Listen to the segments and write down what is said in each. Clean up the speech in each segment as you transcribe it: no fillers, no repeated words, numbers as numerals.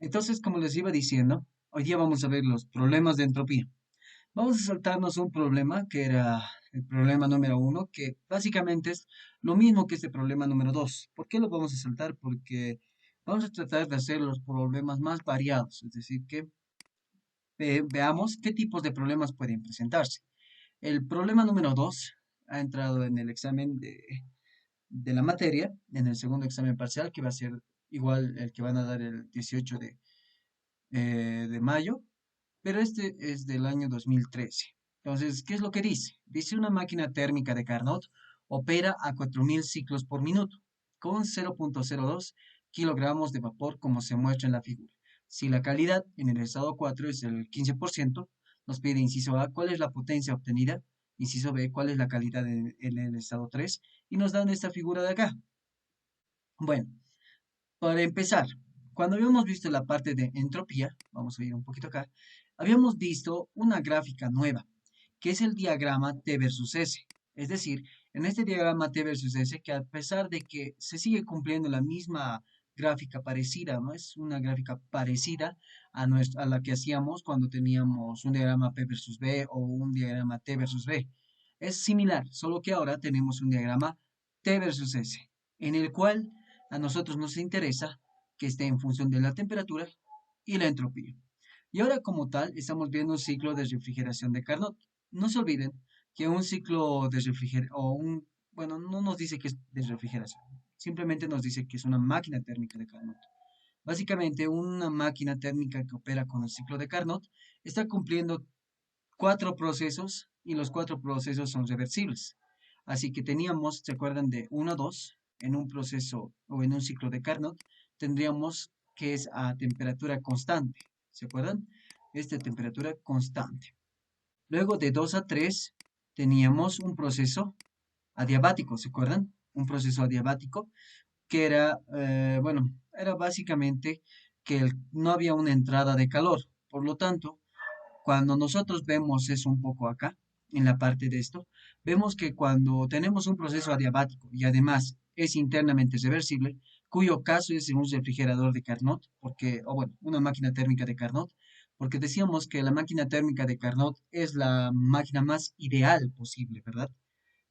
Entonces, como les iba diciendo, hoy día vamos a ver los problemas de entropía. Vamos a saltarnos un problema que era el problema número uno, que básicamente es lo mismo que este problema número dos. ¿Por qué lo vamos a saltar? Porque vamos a tratar de hacer los problemas más variados, es decir, que veamos qué tipos de problemas pueden presentarse. El problema número dos ha entrado en el examen de la materia, en el segundo examen parcial, que va a ser igual el que van a dar el 18 de mayo, pero este es del año 2013. Entonces, ¿qué es lo que dice? Dice una máquina térmica de Carnot opera a 4000 ciclos por minuto con 0,02 kilogramos de vapor como se muestra en la figura. Si la calidad en el estado 4 es el 15%, nos pide inciso A cuál es la potencia obtenida, inciso B cuál es la calidad en el estado 3 y nos dan esta figura de acá. Bueno, para empezar, cuando habíamos visto la parte de entropía, vamos a ir un poquito acá, habíamos visto una gráfica nueva, que es el diagrama T versus S. Es decir, en este diagrama T versus S, que a pesar de que se sigue cumpliendo la misma gráfica parecida, ¿no? Es una gráfica parecida a la que hacíamos cuando teníamos un diagrama P versus B o un diagrama T versus B. Es similar, solo que ahora tenemos un diagrama T versus S, en el cual a nosotros nos interesa que esté en función de la temperatura y la entropía. Y ahora como tal estamos viendo un ciclo de refrigeración de Carnot. No se olviden que un ciclo de refrigeración, bueno, no nos dice que es de refrigeración, simplemente nos dice que es una máquina térmica de Carnot. Básicamente, una máquina térmica que opera con el ciclo de Carnot está cumpliendo cuatro procesos y los cuatro procesos son reversibles. Así que teníamos, ¿se acuerdan de uno a 2? En un proceso o en un ciclo de Carnot, tendríamos que es a temperatura constante. ¿Se acuerdan? Esta temperatura constante. Luego de 2 a 3 teníamos un proceso adiabático, ¿se acuerdan? Un proceso adiabático que era, bueno, era básicamente que no había una entrada de calor. Por lo tanto, cuando nosotros vemos eso un poco acá, en la parte de esto, vemos que cuando tenemos un proceso adiabático y además es internamente reversible, cuyo caso es en un refrigerador de Carnot, porque, o bueno, una máquina térmica de Carnot, porque decíamos que la máquina térmica de Carnot es la máquina más ideal posible, ¿verdad?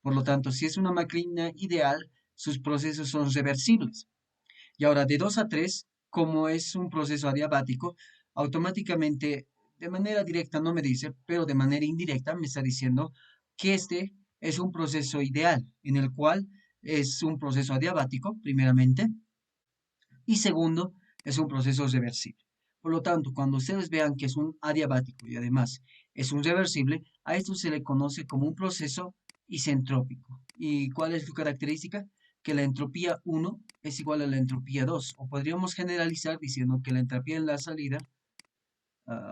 Por lo tanto, si es una máquina ideal, sus procesos son reversibles. Y ahora, de 2 a 3, como es un proceso adiabático, automáticamente, de manera directa no me dice, pero de manera indirecta me está diciendo que este es un proceso ideal, en el cual es un proceso adiabático, primeramente, y segundo, es un proceso reversible. Por lo tanto, cuando ustedes vean que es un adiabático y además es un reversible, a esto se le conoce como un proceso isentrópico. ¿Y cuál es su característica? Que la entropía 1 es igual a la entropía 2, o podríamos generalizar diciendo que la entropía en la salida,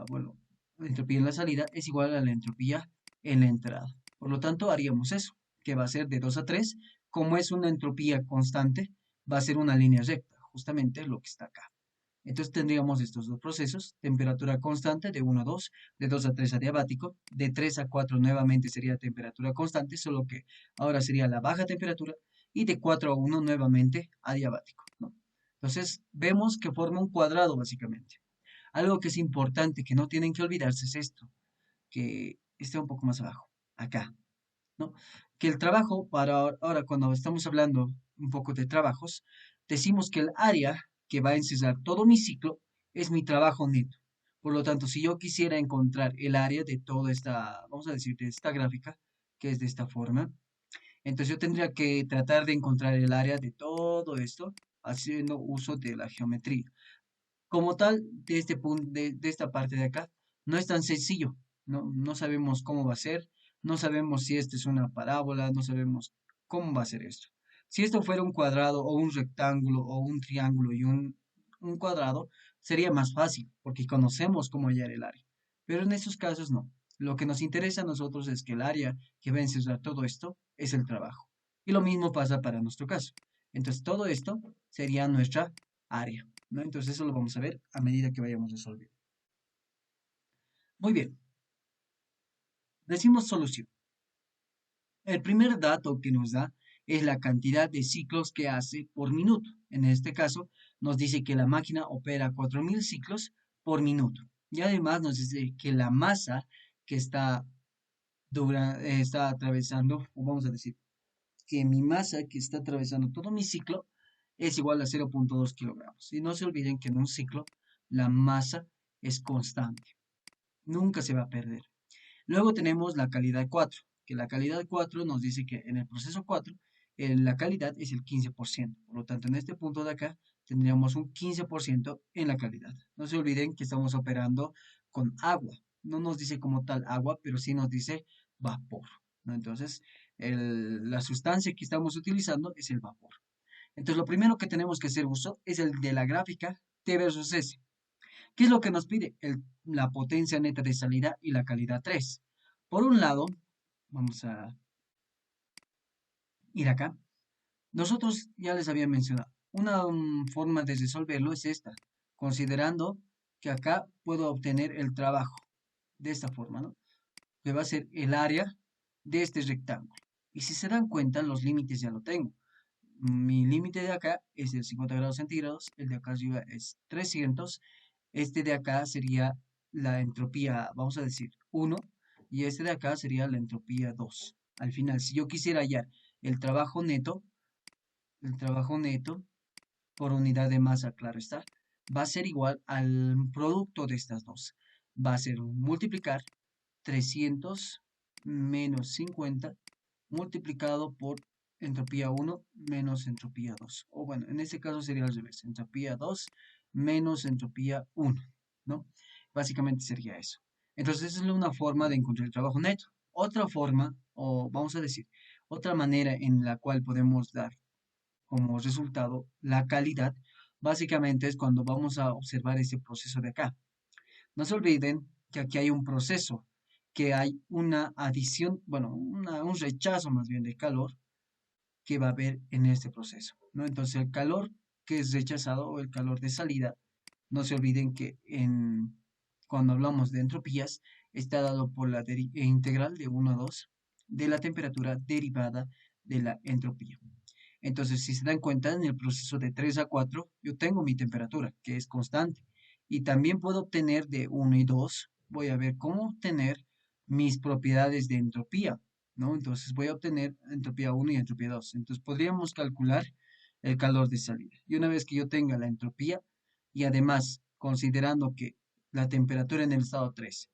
bueno, la entropía en la salida es igual a la entropía en la entrada. Por lo tanto, haríamos eso, que va a ser de 2 a 3. Como es una entropía constante, va a ser una línea recta, justamente lo que está acá. Entonces tendríamos estos dos procesos, temperatura constante de 1 a 2, de 2 a 3 adiabático, de 3 a 4 nuevamente sería temperatura constante, solo que ahora sería la baja temperatura, y de 4 a 1 nuevamente adiabático, ¿no? Entonces vemos que forma un cuadrado básicamente. Algo que es importante, que no tienen que olvidarse es esto, que esté un poco más abajo, acá, ¿no? Que el trabajo, para ahora cuando estamos hablando un poco de trabajos, decimos que el área que va a encerrar todo mi ciclo es mi trabajo neto. Por lo tanto, si yo quisiera encontrar el área de toda esta, vamos a decir, de esta gráfica, que es de esta forma, entonces yo tendría que tratar de encontrar el área de todo esto haciendo uso de la geometría. Como tal, de este punto, de esta parte de acá, no es tan sencillo. No sabemos cómo va a ser, no sabemos si esto es una parábola, no sabemos cómo va a ser esto. Si esto fuera un cuadrado o un rectángulo o un triángulo y un cuadrado, sería más fácil porque conocemos cómo hallar el área. Pero en estos casos no. Lo que nos interesa a nosotros es que el área que va a encerrar todo esto es el trabajo. Y lo mismo pasa para nuestro caso. Entonces, todo esto sería nuestra área, ¿no? Entonces eso lo vamos a ver a medida que vayamos resolviendo. Muy bien, decimos solución. El primer dato que nos da es la cantidad de ciclos que hace por minuto. En este caso, nos dice que la máquina opera 4000 ciclos por minuto. Y además nos dice que la masa que está atravesando, o vamos a decir, que mi masa que está atravesando todo mi ciclo es igual a 0,2 kilogramos. Y no se olviden que en un ciclo la masa es constante, nunca se va a perder. Luego tenemos la calidad 4, que la calidad 4 nos dice que en el proceso 4 la calidad es el 15%. Por lo tanto, en este punto de acá tendríamos un 15% en la calidad. No se olviden que estamos operando con agua. No nos dice como tal agua, pero sí nos dice vapor, ¿no? Entonces, la sustancia que estamos utilizando es el vapor. Entonces, lo primero que tenemos que hacer uso es el de la gráfica T versus S. ¿Qué es lo que nos pide? La potencia neta de salida y la calidad 3. Por un lado, vamos a ir acá. Nosotros ya les había mencionado, una forma de resolverlo es esta, considerando que acá puedo obtener el trabajo de esta forma, ¿no? Que va a ser el área de este rectángulo. Y si se dan cuenta, los límites ya lo tengo. Mi límite de acá es de 50 grados centígrados, el de acá arriba es 300, este de acá sería la entropía, vamos a decir, 1, y este de acá sería la entropía 2. Al final, si yo quisiera hallar el trabajo neto, el trabajo neto por unidad de masa, claro está, va a ser igual al producto de estas dos. Va a ser multiplicar 300 menos 50 multiplicado por entropía 1 menos entropía 2. O bueno, en este caso sería al revés, entropía 2 menos entropía 1, ¿no? Básicamente sería eso. Entonces, esa es una forma de encontrar el trabajo neto. Otra forma, o vamos a decir, otra manera en la cual podemos dar como resultado la calidad, básicamente es cuando vamos a observar ese proceso de acá. No se olviden que aquí hay un proceso, que hay una adición, bueno, un rechazo más bien de calor que va a haber en este proceso, ¿no? Entonces el calor que es rechazado o el calor de salida, no se olviden que cuando hablamos de entropías está dado por la integral de 1 a 2 de la temperatura derivada de la entropía. Entonces, si se dan cuenta, en el proceso de 3 a 4, yo tengo mi temperatura, que es constante. Y también puedo obtener de 1 y 2, voy a ver cómo obtener mis propiedades de entropía, ¿no? Entonces, voy a obtener entropía 1 y entropía 2. Entonces, podríamos calcular el calor de salida. Y una vez que yo tenga la entropía, y además, considerando que la temperatura en el estado 3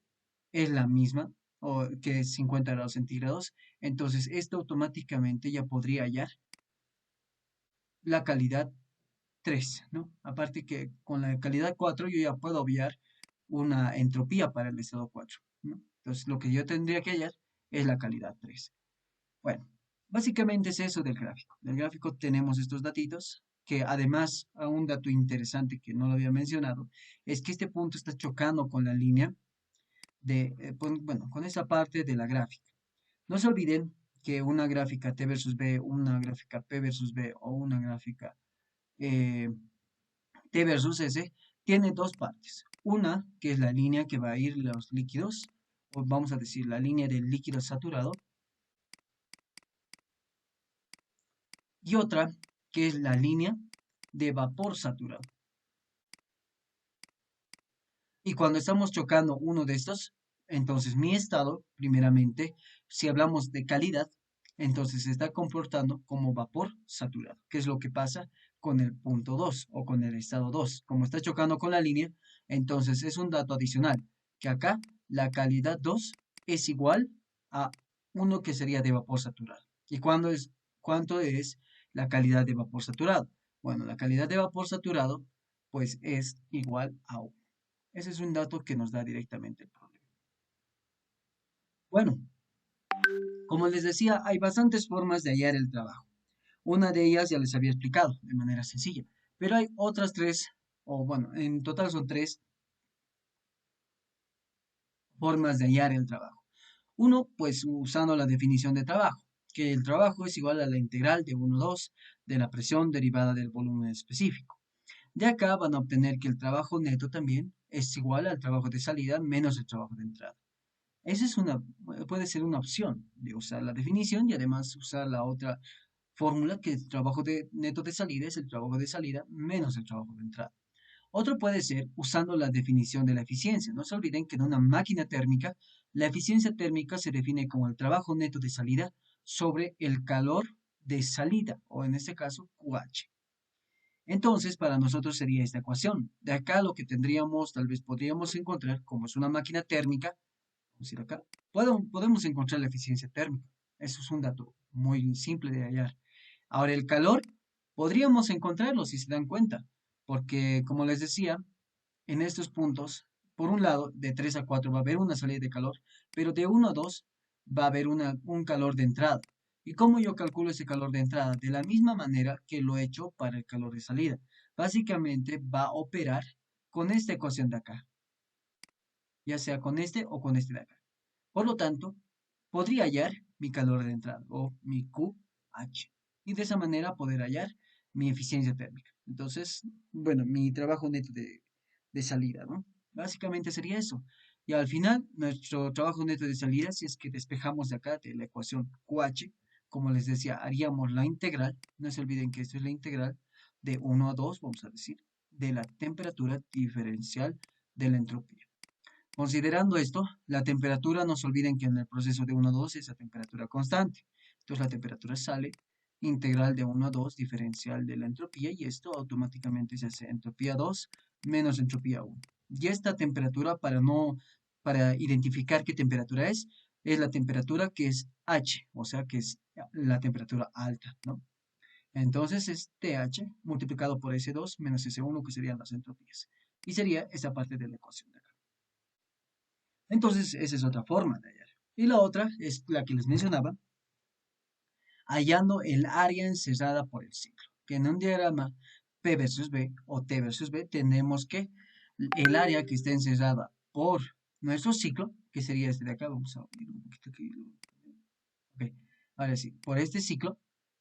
es la misma, o que es 50 grados centígrados, entonces esto automáticamente ya podría hallar la calidad 3, ¿no? Aparte que con la calidad 4 yo ya puedo obviar una entropía para el estado 4, ¿no? Entonces lo que yo tendría que hallar es la calidad 3. Bueno, básicamente es eso del gráfico. Del gráfico tenemos estos datitos que además, a un dato interesante que no lo había mencionado, es que este punto está chocando con la línea bueno, con esa parte de la gráfica. No se olviden que una gráfica T versus B, una gráfica P versus B o una gráfica eh, T versus S tiene dos partes. Una, que es la línea que va a ir los líquidos, o vamos a decir la línea del líquido saturado, y otra, que es la línea de vapor saturado. Y cuando estamos chocando uno de estos, entonces mi estado, primeramente, si hablamos de calidad, entonces se está comportando como vapor saturado, que es lo que pasa con el punto 2 o con el estado 2. Como está chocando con la línea, entonces es un dato adicional, que acá la calidad 2 es igual a uno que sería de vapor saturado. ¿Y cuánto es la calidad de vapor saturado? Bueno, la calidad de vapor saturado pues es igual a 1. Ese es un dato que nos da directamente el problema. Bueno, como les decía, hay bastantes formas de hallar el trabajo. Una de ellas ya les había explicado de manera sencilla, pero hay otras tres, o bueno, en total son tres formas de hallar el trabajo. Uno, pues usando la definición de trabajo, que el trabajo es igual a la integral de 1 a 2 de la presión derivada del volumen específico. De acá van a obtener que el trabajo neto también es igual al trabajo de salida menos el trabajo de entrada. Esa puede ser una opción de usar la definición y además usar la otra fórmula que el trabajo neto de salida es el trabajo de salida menos el trabajo de entrada. Otro puede ser usando la definición de la eficiencia. No se olviden que en una máquina térmica, la eficiencia térmica se define como el trabajo neto de salida sobre el calor de salida, o en este caso, QH. Entonces, para nosotros sería esta ecuación. De acá lo que tendríamos, tal vez podríamos encontrar, como es una máquina térmica, vamos a ir acá, podemos encontrar la eficiencia térmica. Eso es un dato muy simple de hallar. Ahora, el calor, podríamos encontrarlo si se dan cuenta, porque como les decía, en estos puntos, por un lado, de 3 a 4 va a haber una salida de calor, pero de 1 a 2 va a haber un calor de entrada. ¿Y cómo yo calculo ese calor de entrada? De la misma manera que lo he hecho para el calor de salida. Básicamente va a operar con esta ecuación de acá, ya sea con este o con este de acá. Por lo tanto, podría hallar mi calor de entrada o mi QH y de esa manera poder hallar mi eficiencia térmica. Entonces, bueno, mi trabajo neto de salida, ¿no? Básicamente sería eso. Y al final, nuestro trabajo neto de salida, si es que despejamos de acá de la ecuación QH, como les decía, haríamos la integral, no se olviden que esto es la integral de 1 a 2, vamos a decir, de la temperatura diferencial de la entropía. Considerando esto, la temperatura, no se olviden que en el proceso de 1 a 2 es la temperatura constante. Entonces la temperatura sale integral de 1 a 2 diferencial de la entropía y esto automáticamente se hace entropía 2 menos entropía 1. Y esta temperatura, para identificar qué temperatura es la temperatura que es H, o sea que es la temperatura alta, ¿no? Entonces es TH multiplicado por S2 menos S1, que serían las entropías. Y sería esa parte de la ecuación de acá. Entonces, esa es otra forma de hallar. Y la otra es la que les mencionaba, hallando el área encerrada por el ciclo. Que en un diagrama P versus B o T versus B tenemos que el área que está encerrada por nuestro ciclo, que sería este de acá, vamos a abrir un poquito aquí. Ok, ahora sí, por este ciclo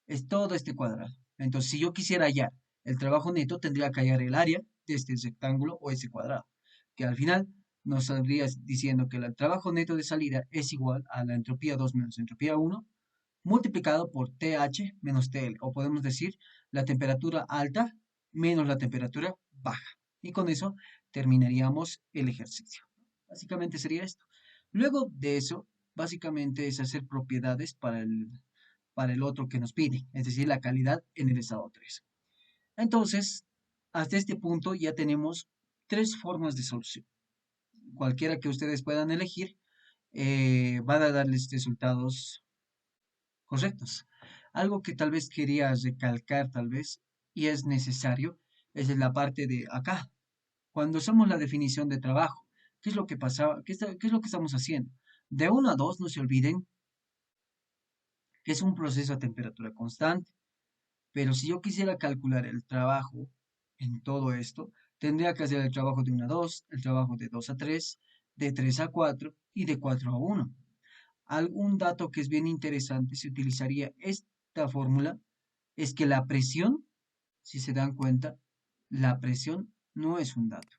es todo este cuadrado. Entonces, si yo quisiera hallar el trabajo neto, tendría que hallar el área de este rectángulo o ese cuadrado, que al final nos saldría diciendo que el trabajo neto de salida es igual a la entropía 2 menos entropía 1 multiplicado por TH menos TL, o podemos decir la temperatura alta menos la temperatura baja. Y con eso terminaríamos el ejercicio. Básicamente sería esto. Luego de eso, básicamente es hacer propiedades para el otro que nos pide, es decir, la calidad en el estado 3. Entonces, hasta este punto ya tenemos tres formas de solución. Cualquiera que ustedes puedan elegir, van a darles resultados correctos. Algo que tal vez quería recalcar, tal vez, y es necesario, es en la parte de acá. Cuando usamos la definición de trabajo, ¿qué es lo que pasaba? ¿Qué es lo que estamos haciendo? De 1 a 2, no se olviden que es un proceso a temperatura constante. Pero si yo quisiera calcular el trabajo en todo esto, tendría que hacer el trabajo de 1 a 2, el trabajo de 2 a 3, de 3 a 4 y de 4 a 1. Algún dato que es bien interesante, se utilizaría esta fórmula, es que la presión, si se dan cuenta, la presión no es un dato.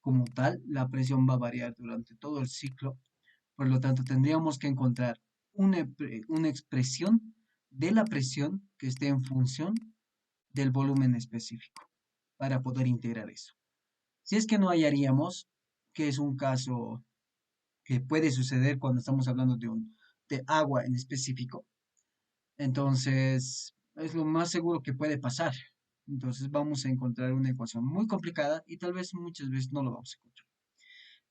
Como tal, la presión va a variar durante todo el ciclo, por lo tanto tendríamos que encontrar una expresión de la presión que esté en función del volumen específico para poder integrar eso. Si es que no hallaríamos, que es un caso que puede suceder cuando estamos hablando de agua en específico, entonces es lo más seguro que puede pasar. Entonces vamos a encontrar una ecuación muy complicada y tal vez muchas veces no lo vamos a encontrar.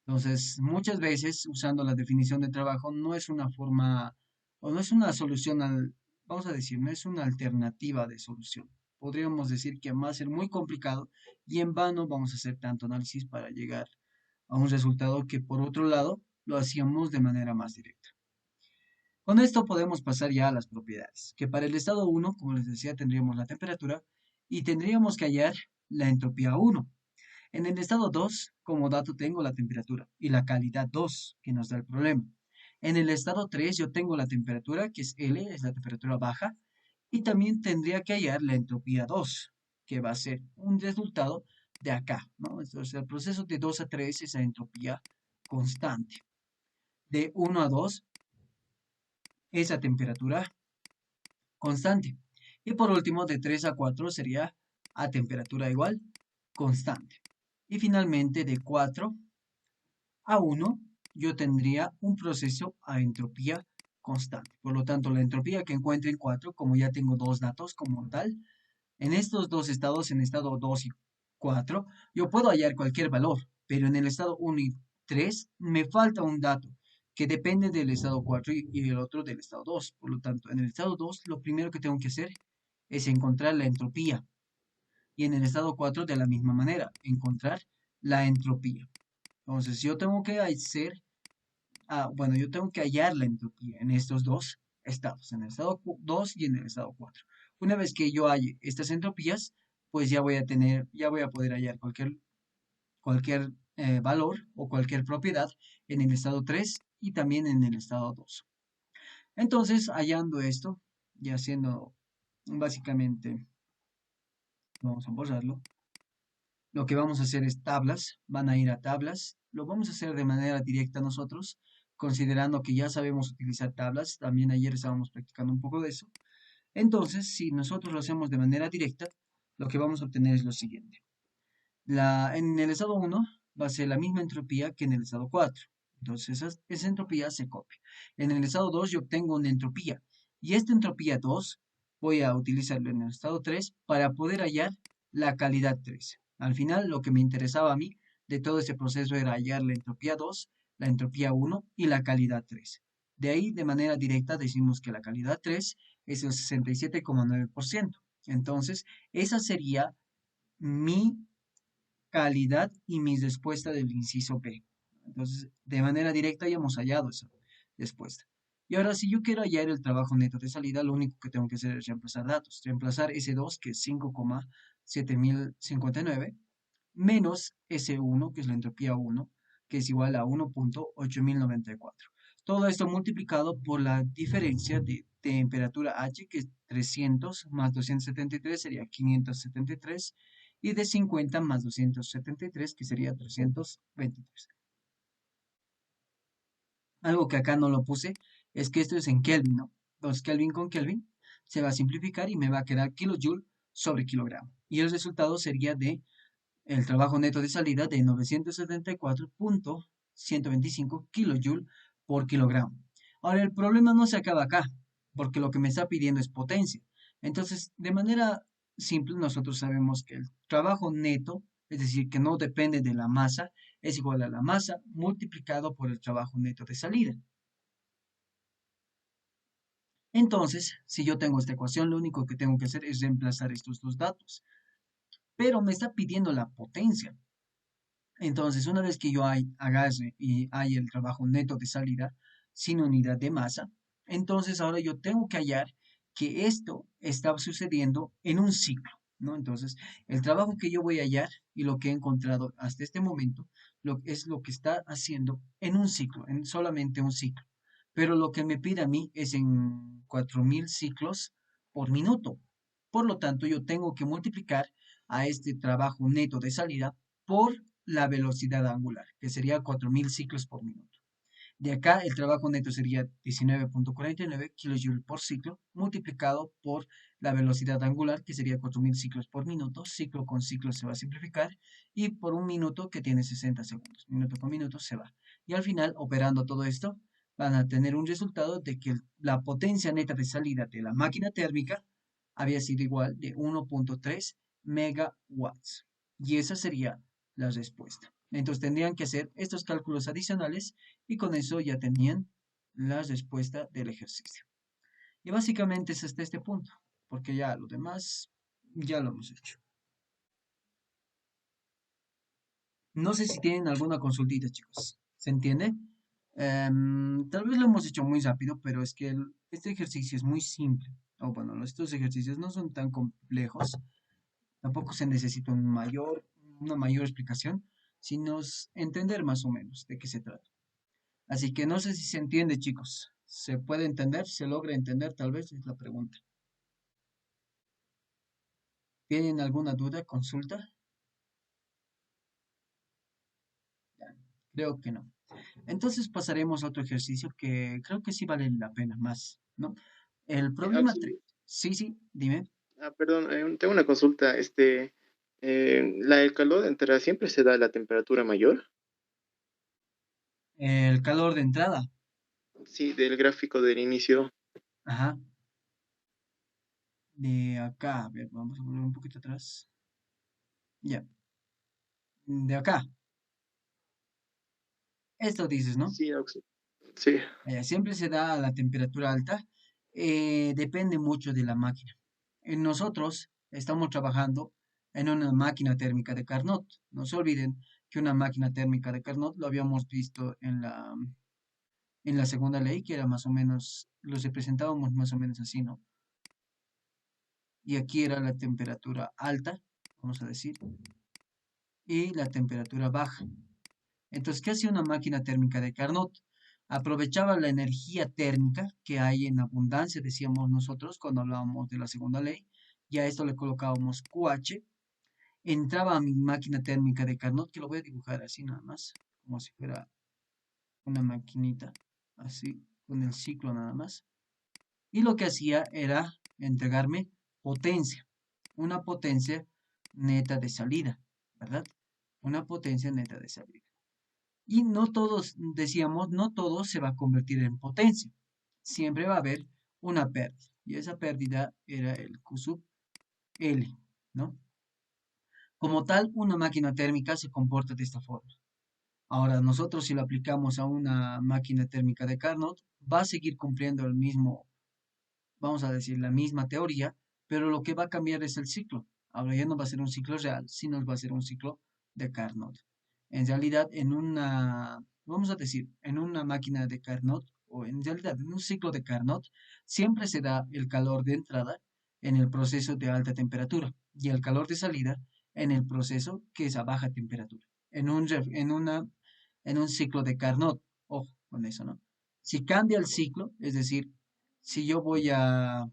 Entonces, muchas veces usando la definición de trabajo no es una forma o no es una solución vamos a decir, no es una alternativa de solución. Podríamos decir que va a ser muy complicado y en vano vamos a hacer tanto análisis para llegar a un resultado que por otro lado lo hacíamos de manera más directa. Con esto podemos pasar ya a las propiedades, que para el estado 1, como les decía, tendríamos la temperatura y tendríamos que hallar la entropía 1. En el estado 2, como dato tengo la temperatura y la calidad 2, que nos da el problema. En el estado 3 yo tengo la temperatura, que es L, es la temperatura baja, y también tendría que hallar la entropía 2, que va a ser un resultado de acá, ¿no? Entonces el proceso de 2 a 3 es la entropía constante. De 1 a 2 esa temperatura constante. Y por último, de 3 a 4 sería a temperatura igual, constante. Y finalmente, de 4 a 1, yo tendría un proceso a entropía constante. Por lo tanto, la entropía que encuentre en 4, como ya tengo dos datos como tal, en estos dos estados, en estado 2 y 4, yo puedo hallar cualquier valor, pero en el estado 1 y 3 me falta un dato que depende del estado 4 y el otro del estado 2. Por lo tanto, en el estado 2, lo primero que tengo que hacer es encontrar la entropía. Y en el estado 4, de la misma manera, encontrar la entropía. Entonces, yo tengo que hacer, bueno, yo tengo que hallar la entropía en estos dos estados, en el estado 2 y en el estado 4. Una vez que yo halle estas entropías, pues ya voy a poder hallar cualquier valor o cualquier propiedad en el estado 3 y también en el estado 2. Entonces, hallando esto, y haciendo básicamente, vamos a borrarlo, lo que vamos a hacer es tablas, van a ir a tablas, lo vamos a hacer de manera directa nosotros, considerando que ya sabemos utilizar tablas, también ayer estábamos practicando un poco de eso. Entonces, si nosotros lo hacemos de manera directa, lo que vamos a obtener es lo siguiente. En el estado 1 va a ser la misma entropía que en el estado 4. Entonces, esa entropía se copia. En el estado 2 yo obtengo una entropía. Y esta entropía 2 voy a utilizarlo en el estado 3 para poder hallar la calidad 3. Al final, lo que me interesaba a mí de todo ese proceso era hallar la entropía 2, la entropía 1 y la calidad 3. De ahí, de manera directa, decimos que la calidad 3 es el 67,9%. Entonces, esa sería mi calidad y mi respuesta del inciso B. Entonces, de manera directa ya hemos hallado esa respuesta. Y ahora, si yo quiero hallar el trabajo neto de salida, lo único que tengo que hacer es reemplazar datos. Reemplazar S2, que es 5,7059, menos S1, que es la entropía 1, que es igual a 1,8094. Todo esto multiplicado por la diferencia de temperatura H, que es 300 más 273 sería 573, y de 50 más 273, que sería 323. Algo que acá no lo puse es que esto es en Kelvin, ¿no? Entonces, Kelvin con Kelvin se va a simplificar y me va a quedar kilojoule sobre kilogramo. Y el resultado sería de el trabajo neto de salida de 974,125 kilojoule por kilogramo. Ahora, el problema no se acaba acá, porque lo que me está pidiendo es potencia. Entonces, de manera simple, nosotros sabemos que el trabajo neto, es decir, que no depende de la masa, es igual a la masa multiplicado por el trabajo neto de salida. Entonces, si yo tengo esta ecuación, lo único que tengo que hacer es reemplazar estos dos datos. Pero me está pidiendo la potencia. Entonces, una vez que yo agarre y hay el trabajo neto de salida sin unidad de masa, entonces ahora yo tengo que hallar que esto está sucediendo en un ciclo, ¿no? Entonces, el trabajo que yo voy a hallar y lo que he encontrado hasta este momento es lo que está haciendo en un ciclo, en solamente un ciclo. Pero lo que me pide a mí es en 4000 ciclos por minuto. Por lo tanto, yo tengo que multiplicar a este trabajo neto de salida por la velocidad angular, que sería 4000 ciclos por minuto. De acá el trabajo neto sería 19,49 kilojoules por ciclo, multiplicado por la velocidad angular, que sería 4000 ciclos por minuto. Ciclo con ciclo se va a simplificar, y por un minuto que tiene 60 segundos. Minuto con minuto se va. Y al final, operando todo esto, van a tener un resultado de que la potencia neta de salida de la máquina térmica había sido igual de 1,3 megawatts. Y esa sería la respuesta. Entonces tendrían que hacer estos cálculos adicionales y con eso ya tenían la respuesta del ejercicio. Y básicamente es hasta este punto, porque ya lo demás ya lo hemos hecho. No sé si tienen alguna consultita, chicos. ¿Se entiende? Tal vez lo hemos hecho muy rápido, pero es que este ejercicio es muy simple. O bueno, estos ejercicios no son tan complejos. Tampoco se necesita una mayor explicación, sino entender más o menos de qué se trata. Así que no sé si se entiende, chicos. ¿Se puede entender? ¿Se logra entender? Tal vez es la pregunta. ¿Tienen alguna duda, consulta? Ya, creo que no. Entonces pasaremos a otro ejercicio que creo que sí vale la pena más, ¿no? El problema Sí, 3. Sí, sí, dime. Perdón, tengo una consulta. El calor de entrada siempre se da a la temperatura mayor. El calor de entrada. Sí, del gráfico del inicio. Ajá. De acá, a ver, vamos a volver un poquito atrás. Ya. De acá. Esto dices, ¿no? Sí, sí. Siempre se da a la temperatura alta. Depende mucho de la máquina. Nosotros estamos trabajando en una máquina térmica de Carnot. No se olviden que una máquina térmica de Carnot lo habíamos visto en la segunda ley, que era más o menos, los representábamos más o menos así, ¿no? Y aquí era la temperatura alta, vamos a decir, y la temperatura baja. Entonces, ¿qué hacía una máquina térmica de Carnot? Aprovechaba la energía térmica que hay en abundancia, decíamos nosotros cuando hablábamos de la segunda ley, y a esto le colocábamos QH, entraba a mi máquina térmica de Carnot, que lo voy a dibujar así nada más, como si fuera una maquinita, así, con el ciclo nada más. Y lo que hacía era entregarme potencia, una potencia neta de salida, ¿verdad? Una potencia neta de salida. Y no todos, decíamos, no todo se va a convertir en potencia. Siempre va a haber una pérdida. Y esa pérdida era el Q sub L, ¿no? Como tal, una máquina térmica se comporta de esta forma. Ahora, nosotros si lo aplicamos a una máquina térmica de Carnot, va a seguir cumpliendo el mismo, vamos a decir, la misma teoría, pero lo que va a cambiar es el ciclo. Ahora ya no va a ser un ciclo real, sino va a ser un ciclo de Carnot. En realidad, vamos a decir, en una máquina de Carnot, o en realidad en un ciclo de Carnot, siempre se da el calor de entrada en el proceso de alta temperatura y el calor de salida en el proceso que es a baja temperatura. En un ciclo de Carnot, ojo con eso, ¿no? Si cambia el ciclo, es decir, si yo voy a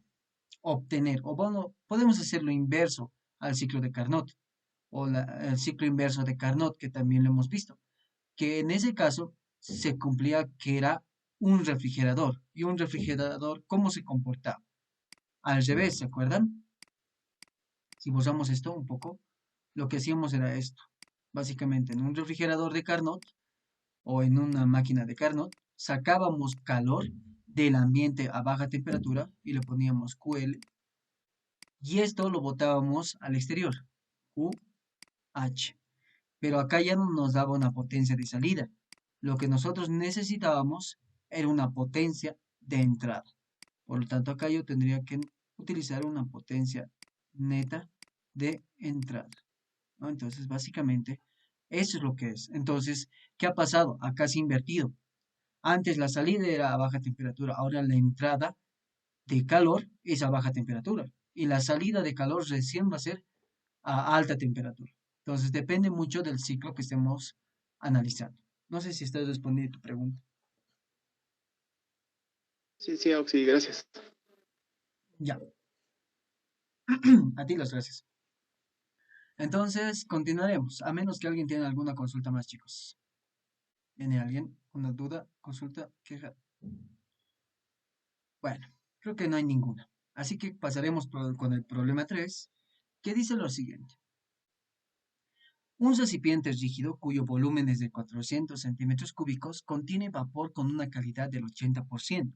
obtener, o bueno, podemos hacerlo inverso al ciclo de Carnot, o el ciclo inverso de Carnot, que también lo hemos visto, que en ese caso se cumplía que era un refrigerador. ¿Y un refrigerador cómo se comportaba? Al revés, ¿se acuerdan? Si usamos esto un poco, lo que hacíamos era esto. Básicamente, en un refrigerador de Carnot o en una máquina de Carnot, sacábamos calor del ambiente a baja temperatura y le poníamos QL y esto lo botábamos al exterior, QH. Pero acá ya no nos daba una potencia de salida. Lo que nosotros necesitábamos era una potencia de entrada. Por lo tanto, acá yo tendría que utilizar una potencia neta de entrada, ¿no? Entonces, básicamente, eso es lo que es. Entonces, ¿qué ha pasado? Acá se ha invertido. Antes la salida era a baja temperatura, ahora la entrada de calor es a baja temperatura y la salida de calor recién va a ser a alta temperatura. Entonces depende mucho del ciclo que estemos analizando. No sé si estás respondiendo tu pregunta. Sí, sí, Oxy, gracias. Ya, a ti las gracias. Entonces continuaremos, a menos que alguien tenga alguna consulta más, chicos. ¿Tiene alguien una duda, consulta, queja? Bueno, creo que no hay ninguna. Así que pasaremos con el problema 3, que dice lo siguiente. Un recipiente rígido cuyo volumen es de 400 centímetros cúbicos contiene vapor con una calidad del 80%.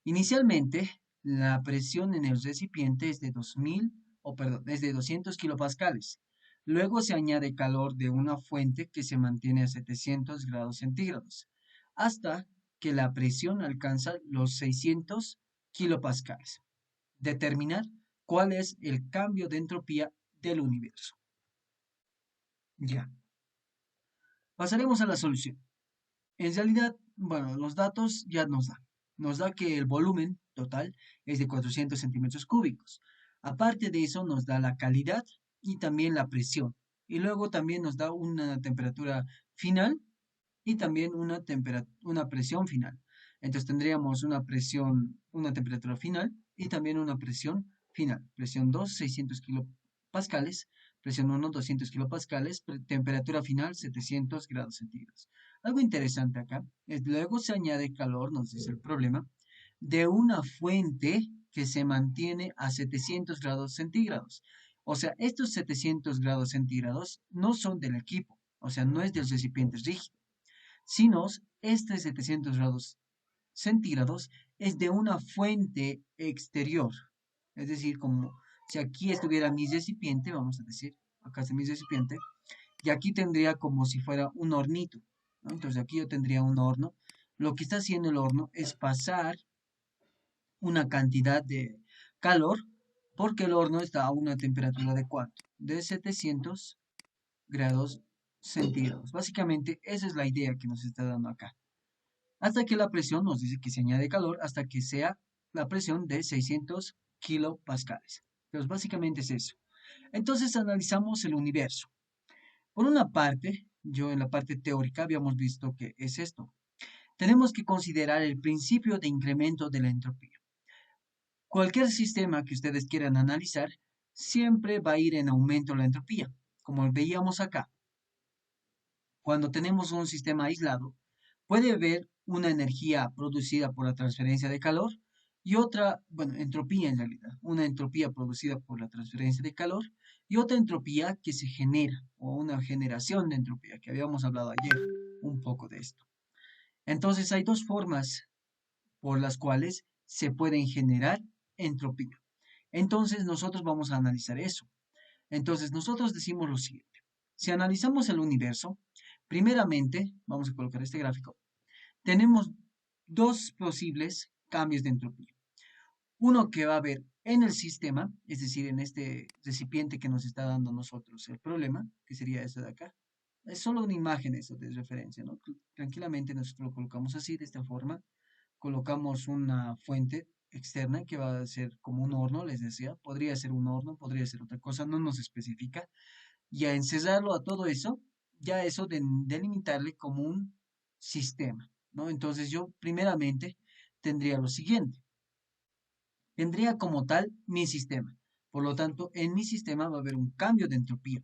Inicialmente, la presión en el recipiente es de 2000, o perdón, es de 200 kilopascales. Luego se añade calor de una fuente que se mantiene a 700 grados centígrados, hasta que la presión alcanza los 600 kilopascales. Determinar cuál es el cambio de entropía del universo. Ya. Pasaremos a la solución. En realidad, bueno, los datos ya nos dan. Nos da que el volumen total es de 400 centímetros cúbicos. Aparte de eso, nos da la calidad y también la presión. Y luego también nos da una temperatura final y también una presión final. Entonces tendríamos una presión, una temperatura final y también una presión final. Presión 2, 600 kilopascales. Presión 1, 200 kilopascales. Temperatura final, 700 grados centígrados. Algo interesante acá es luego se añade calor, nos dice el problema, de una fuente que se mantiene a 700 grados centígrados. O sea, estos 700 grados centígrados no son del equipo, o sea, no es del recipiente rígido, sino este 700 grados centígrados es de una fuente exterior. Es decir, como si aquí estuviera mi recipiente, vamos a decir, acá está mi recipiente, y aquí tendría como si fuera un hornito, ¿no? Entonces aquí yo tendría un horno. Lo que está haciendo el horno es pasar una cantidad de calor porque el horno está a una temperatura de ¿cuánto? De 700 grados centígrados. Básicamente, esa es la idea que nos está dando acá. Hasta que la presión nos dice que se añade calor hasta que sea la presión de 600 kilopascales. Entonces, básicamente es eso. Entonces, analizamos el universo. Por una parte, yo en la parte teórica habíamos visto que es esto. Tenemos que considerar el principio de incremento de la entropía. Cualquier sistema que ustedes quieran analizar siempre va a ir en aumento la entropía, como veíamos acá. Cuando tenemos un sistema aislado, puede haber una energía producida por la transferencia de calor y otra, bueno, entropía en realidad, una entropía producida por la transferencia de calor y otra entropía que se genera o una generación de entropía, que habíamos hablado ayer un poco de esto. Entonces hay dos formas por las cuales se pueden generar entropía. Entonces nosotros vamos a analizar eso. Entonces nosotros decimos lo siguiente. Si analizamos el universo, primeramente, vamos a colocar este gráfico, tenemos dos posibles cambios de entropía. Uno que va a haber en el sistema, es decir, en este recipiente que nos está dando a nosotros el problema, que sería este de acá. Es solo una imagen eso de referencia, ¿no? Tranquilamente nosotros lo colocamos así, de esta forma. Colocamos una fuente externa que va a ser como un horno, les decía. Podría ser un horno, podría ser otra cosa, no nos especifica. Y a encerrarlo a todo eso, ya eso de delimitarle como un sistema, ¿no? Entonces yo primeramente tendría lo siguiente. Tendría como tal mi sistema. Por lo tanto, en mi sistema va a haber un cambio de entropía.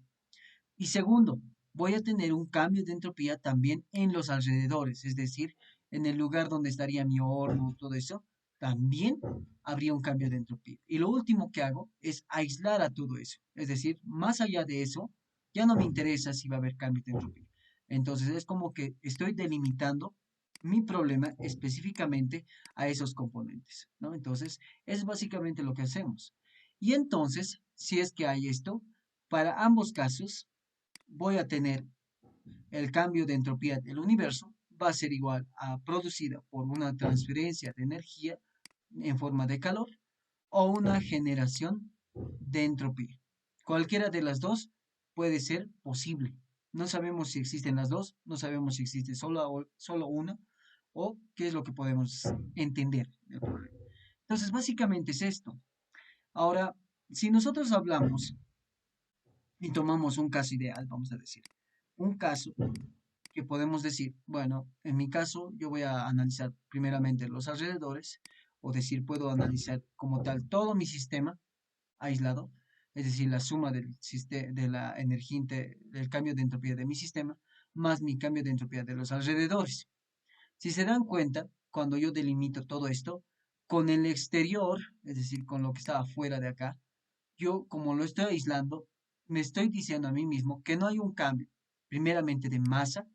Y segundo, voy a tener un cambio de entropía también en los alrededores, es decir, en el lugar donde estaría mi horno, todo eso, también habría un cambio de entropía. Y lo último que hago es aislar a todo eso. Es decir, más allá de eso, ya no me interesa si va a haber cambio de entropía. Entonces es como que estoy delimitando mi problema específicamente a esos componentes, ¿no? Entonces, es básicamente lo que hacemos. Y entonces, si es que hay esto, para ambos casos, voy a tener el cambio de entropía del universo, va a ser igual a producida por una transferencia de energía en forma de calor o una generación de entropía. Cualquiera de las dos puede ser posible. No sabemos si existen las dos, no sabemos si existe solo una o qué es lo que podemos entender del problema. Entonces, básicamente es esto. Ahora, si nosotros hablamos y tomamos un caso ideal, vamos a decir, un caso que podemos decir, bueno, en mi caso yo voy a analizar primeramente los alrededores, o decir, puedo analizar como tal todo mi sistema aislado, es decir, la suma de la energía, del cambio de entropía de mi sistema, más mi cambio de entropía de los alrededores. Si se dan cuenta, cuando yo delimito todo esto, con el exterior, es decir, con lo que está afuera de acá, yo como lo estoy aislando, me estoy diciendo a mí mismo que no hay un cambio, primeramente de masa,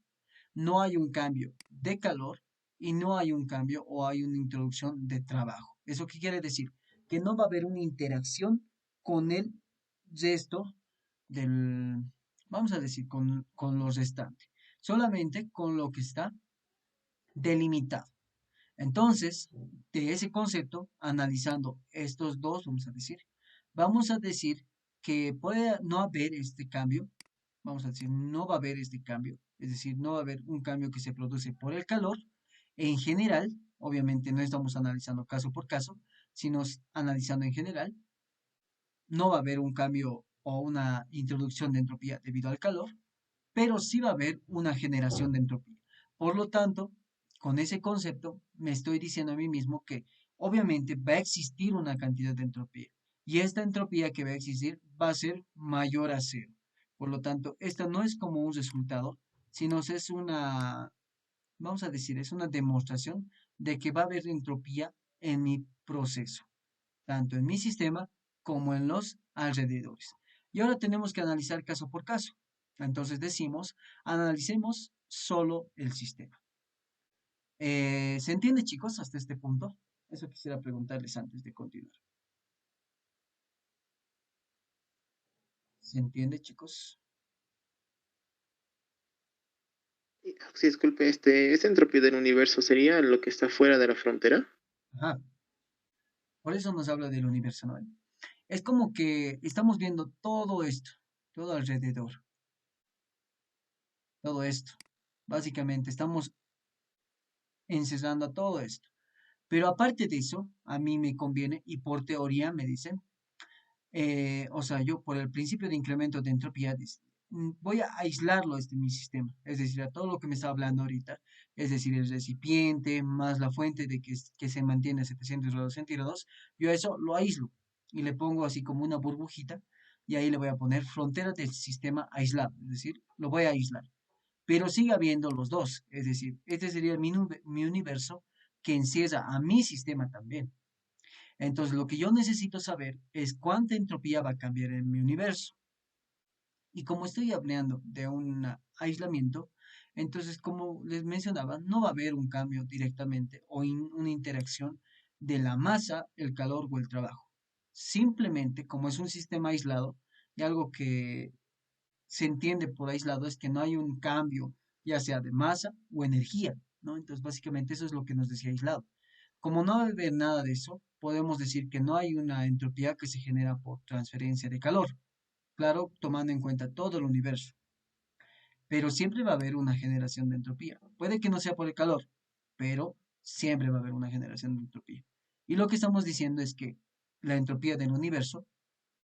no hay un cambio de calor y no hay un cambio o hay una introducción de trabajo. ¿Eso qué quiere decir? Que no va a haber una interacción con el resto del, vamos a decir, con los restantes, solamente con lo que está delimitado. Entonces, de ese concepto, analizando estos dos, vamos a decir que puede no haber este cambio, vamos a decir, no va a haber este cambio, es decir, no va a haber un cambio que se produce por el calor. En general, obviamente no estamos analizando caso por caso, sino analizando en general, no va a haber un cambio o una introducción de entropía debido al calor, pero sí va a haber una generación de entropía. Por lo tanto, con ese concepto me estoy diciendo a mí mismo que obviamente va a existir una cantidad de entropía y esta entropía que va a existir va a ser mayor a cero. Por lo tanto, esta no es como un resultado, sino es una, vamos a decir, es una demostración de que va a haber entropía en mi proceso. tanto en mi sistema como en los alrededores. Y ahora tenemos que analizar caso por caso. Entonces decimos, analicemos solo el sistema. ¿Se entiende, chicos, hasta este punto? Eso quisiera preguntarles antes de continuar. ¿Se entiende, chicos? Sí, disculpe, ¿esta entropía del universo sería lo que está fuera de la frontera? Ajá. Por eso nos habla del universo, ¿no? Es como que estamos viendo todo esto, todo alrededor, todo esto. Básicamente, estamos encerrando a todo esto. Pero aparte de eso, a mí me conviene, y por teoría me dicen, o sea, yo por el principio de incremento de entropía, voy a aislarlo este mi sistema, es decir, a todo lo que me está hablando ahorita, es decir, el recipiente más la fuente de que se mantiene a 700 grados centígrados, yo a eso lo aíslo y le pongo así como una burbujita y ahí le voy a poner frontera del sistema aislado, es decir, lo voy a aislar, pero sigue habiendo los dos, es decir, este sería mi universo que encierra a mi sistema también. Entonces, lo que yo necesito saber es cuánta entropía va a cambiar en mi universo. Y como estoy hablando de un aislamiento, entonces, como les mencionaba, no va a haber un cambio directamente o una interacción de la masa, el calor o el trabajo. Simplemente, como es un sistema aislado, y algo que se entiende por aislado es que no hay un cambio, ya sea de masa o energía, ¿no? Entonces, básicamente eso es lo que nos decía aislado. Como no va a haber nada de eso, podemos decir que no hay una entropía que se genera por transferencia de calor, claro, tomando en cuenta todo el universo, pero siempre va a haber una generación de entropía. Puede que no sea por el calor, pero siempre va a haber una generación de entropía. Y lo que estamos diciendo es que la entropía del universo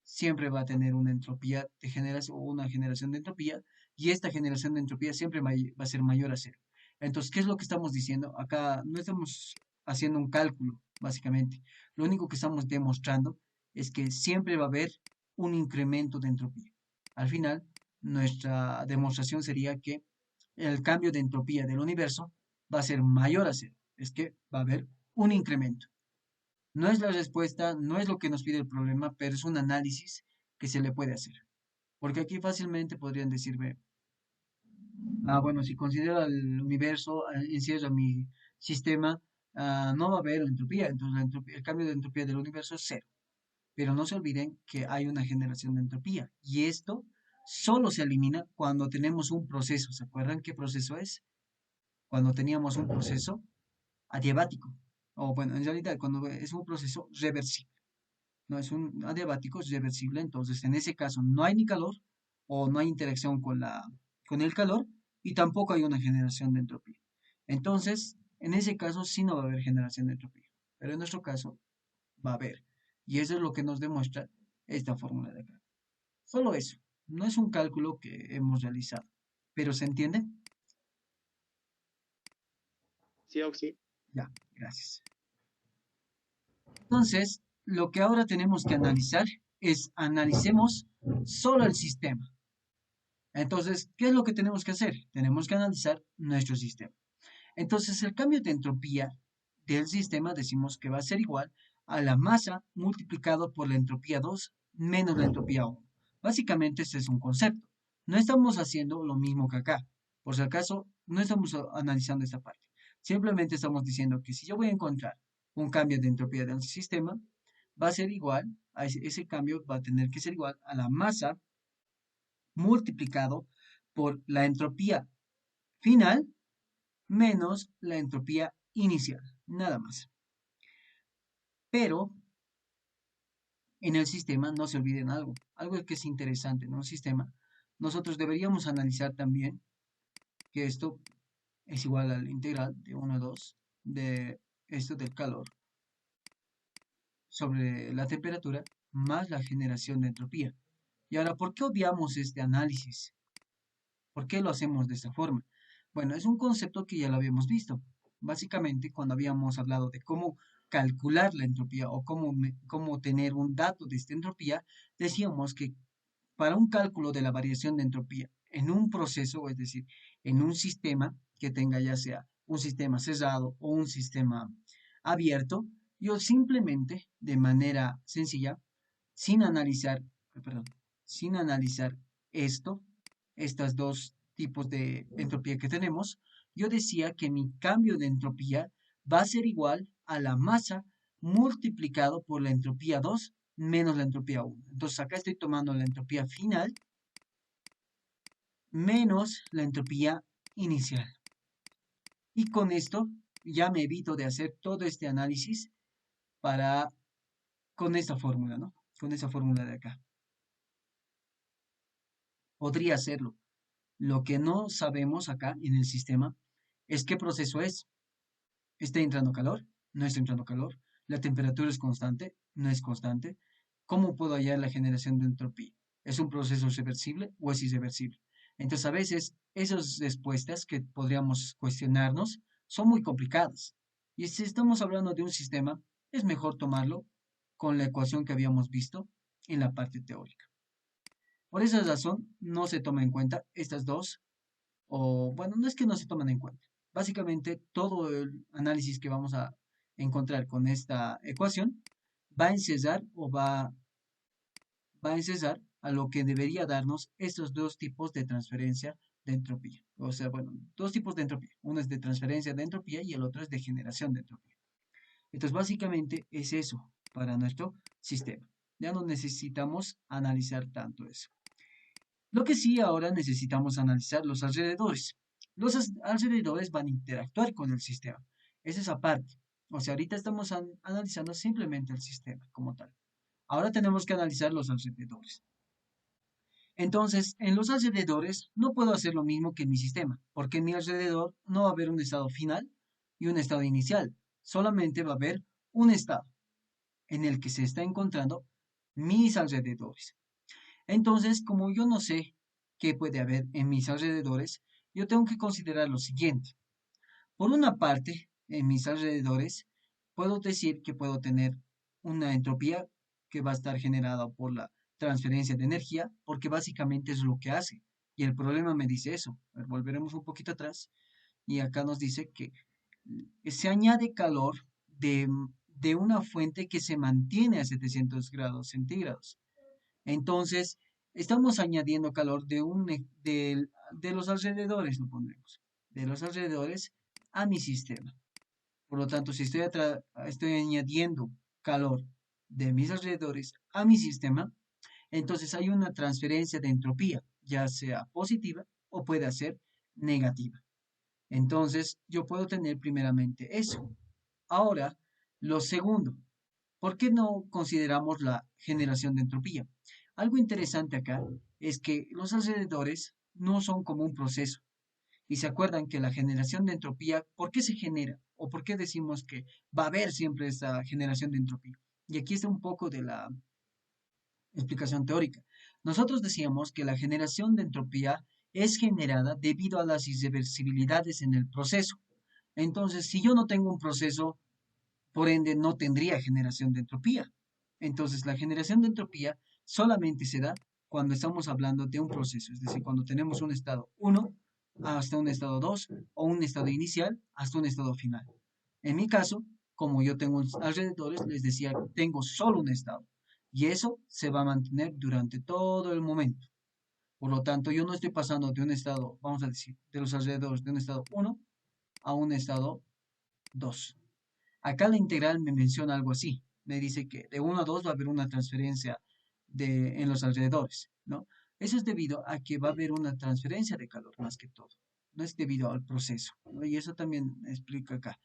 siempre va a tener una entropía de generación o una generación de entropía y esta generación de entropía siempre va a ser mayor a cero. Entonces, ¿qué es lo que estamos diciendo? Acá no estamos haciendo un cálculo, básicamente. Lo único que estamos demostrando es que siempre va a haber un incremento de entropía. Al final, nuestra demostración sería que el cambio de entropía del universo va a ser mayor a cero. Es que va a haber un incremento. No es la respuesta, no es lo que nos pide el problema, pero es un análisis que se le puede hacer. Porque aquí fácilmente podrían decirme, bueno, si considero el universo, encierro mi sistema, no va a haber entropía, entonces el cambio de entropía del universo es cero. Pero no se olviden que hay una generación de entropía y esto solo se elimina cuando tenemos un proceso. ¿Se acuerdan qué proceso es? Cuando teníamos un proceso adiabático. O bueno, en realidad cuando es un proceso reversible. No es un adiabático, es reversible, entonces en ese caso no hay ni calor o no hay interacción con el calor y tampoco hay una generación de entropía. Entonces, en ese caso sí no va a haber generación de entropía, pero en nuestro caso va a haber. Y eso es lo que nos demuestra esta fórmula de acá. Solo eso, no es un cálculo que hemos realizado, pero ¿se entiende? Sí, Oxy. Ya, gracias. Entonces, lo que ahora tenemos que analizar es analicemos solo el sistema. Entonces, ¿qué es lo que tenemos que hacer? Tenemos que analizar nuestro sistema. Entonces, el cambio de entropía del sistema decimos que va a ser igual a la masa multiplicado por la entropía 2 menos la entropía 1. Básicamente, este es un concepto. No estamos haciendo lo mismo que acá. Por si acaso, no estamos analizando esta parte. Simplemente estamos diciendo que si yo voy a encontrar un cambio de entropía del sistema, va a ser igual, ese cambio va a tener que ser igual a la masa multiplicado por la entropía final menos la entropía inicial, nada más. Pero en el sistema no se olviden algo que es interesante en un sistema. Nosotros deberíamos analizar también que esto es igual al integral de 1 a 2 de esto del calor sobre la temperatura más la generación de entropía. Y ahora, ¿por qué obviamos este análisis? ¿Por qué lo hacemos de esta forma? Bueno, es un concepto que ya lo habíamos visto. Básicamente, cuando habíamos hablado de cómo calcular la entropía o cómo tener un dato de esta entropía, decíamos que para un cálculo de la variación de entropía en un proceso, es decir, en un sistema que tenga ya sea un sistema cerrado o un sistema abierto, Yo simplemente, de manera sencilla, sin analizar, perdón, sin analizar esto, estos dos tipos de entropía que tenemos, yo decía que mi cambio de entropía va a ser igual a la masa multiplicado por la entropía 2 menos la entropía 1. Entonces acá estoy tomando la entropía final menos la entropía inicial. Y con esto ya me evito de hacer todo este análisis para con esta fórmula, ¿no? Con esa fórmula de acá. Podría hacerlo. Lo que no sabemos acá en el sistema es qué proceso es. ¿Está entrando calor? ¿No está entrando calor? ¿La temperatura es constante? ¿No es constante? ¿Cómo puedo hallar la generación de entropía? ¿Es un proceso reversible o es irreversible? Entonces, a veces, esas respuestas que podríamos cuestionarnos son muy complicadas. Y si estamos hablando de un sistema, es mejor tomarlo con la ecuación que habíamos visto en la parte teórica. Por esa razón, no se toma en cuenta estas dos, o bueno, no es que no se tomen en cuenta. Básicamente, todo el análisis que vamos a encontrar con esta ecuación va a encesar o va a encesar a lo que debería darnos estos dos tipos de transferencia de entropía. O sea, bueno, dos tipos de entropía. Uno es de transferencia de entropía y el otro es de generación de entropía. Entonces, básicamente es eso para nuestro sistema. Ya no necesitamos analizar tanto eso. Lo que sí ahora necesitamos analizar los alrededores. Los alrededores van a interactuar con el sistema. Esa es aparte. O sea, ahorita estamos analizando simplemente el sistema como tal. Ahora tenemos que analizar los alrededores. Entonces, en los alrededores no puedo hacer lo mismo que en mi sistema, porque en mi alrededor no va a haber un estado final y un estado inicial. Solamente va a haber un estado en el que se está encontrando mis alrededores. Entonces, como yo no sé qué puede haber en mis alrededores, yo tengo que considerar lo siguiente. Por una parte, en mis alrededores, puedo decir que puedo tener una entropía que va a estar generada por la transferencia de energía, porque básicamente es lo que hace. Y el problema me dice eso. A ver, volveremos un poquito atrás y acá nos dice que se añade calor de una fuente que se mantiene a 700 grados centígrados. Entonces, estamos añadiendo calor de los alrededores, lo pondremos, de los alrededores a mi sistema. Por lo tanto, si estoy añadiendo calor de mis alrededores a mi sistema, entonces hay una transferencia de entropía, ya sea positiva o puede ser negativa. Entonces, yo puedo tener primeramente eso. Ahora, lo segundo, ¿por qué no consideramos la generación de entropía? Algo interesante acá es que los alrededores no son como un proceso. Y se acuerdan que la generación de entropía, ¿por qué se genera? ¿O por qué decimos que va a haber siempre esa generación de entropía? Y aquí está un poco de la explicación teórica. Nosotros decíamos que la generación de entropía es generada debido a las irreversibilidades en el proceso. Entonces, si yo no tengo un proceso, por ende no tendría generación de entropía. Entonces, la generación de entropía solamente se da cuando estamos hablando de un proceso, es decir, cuando tenemos un estado 1 hasta un estado 2 o un estado inicial hasta un estado final. En mi caso, como yo tengo alrededores, les decía, tengo solo un estado y eso se va a mantener durante todo el momento. Por lo tanto, yo no estoy pasando de un estado, vamos a decir, de los alrededores de un estado 1 a un estado 2. Acá la integral me menciona algo así. Me dice que de 1 a 2 va a haber una transferencia en los alrededores, ¿no? Eso es debido a que va a haber una transferencia de calor más que todo. No es debido al proceso, ¿no? Y eso también explica acá.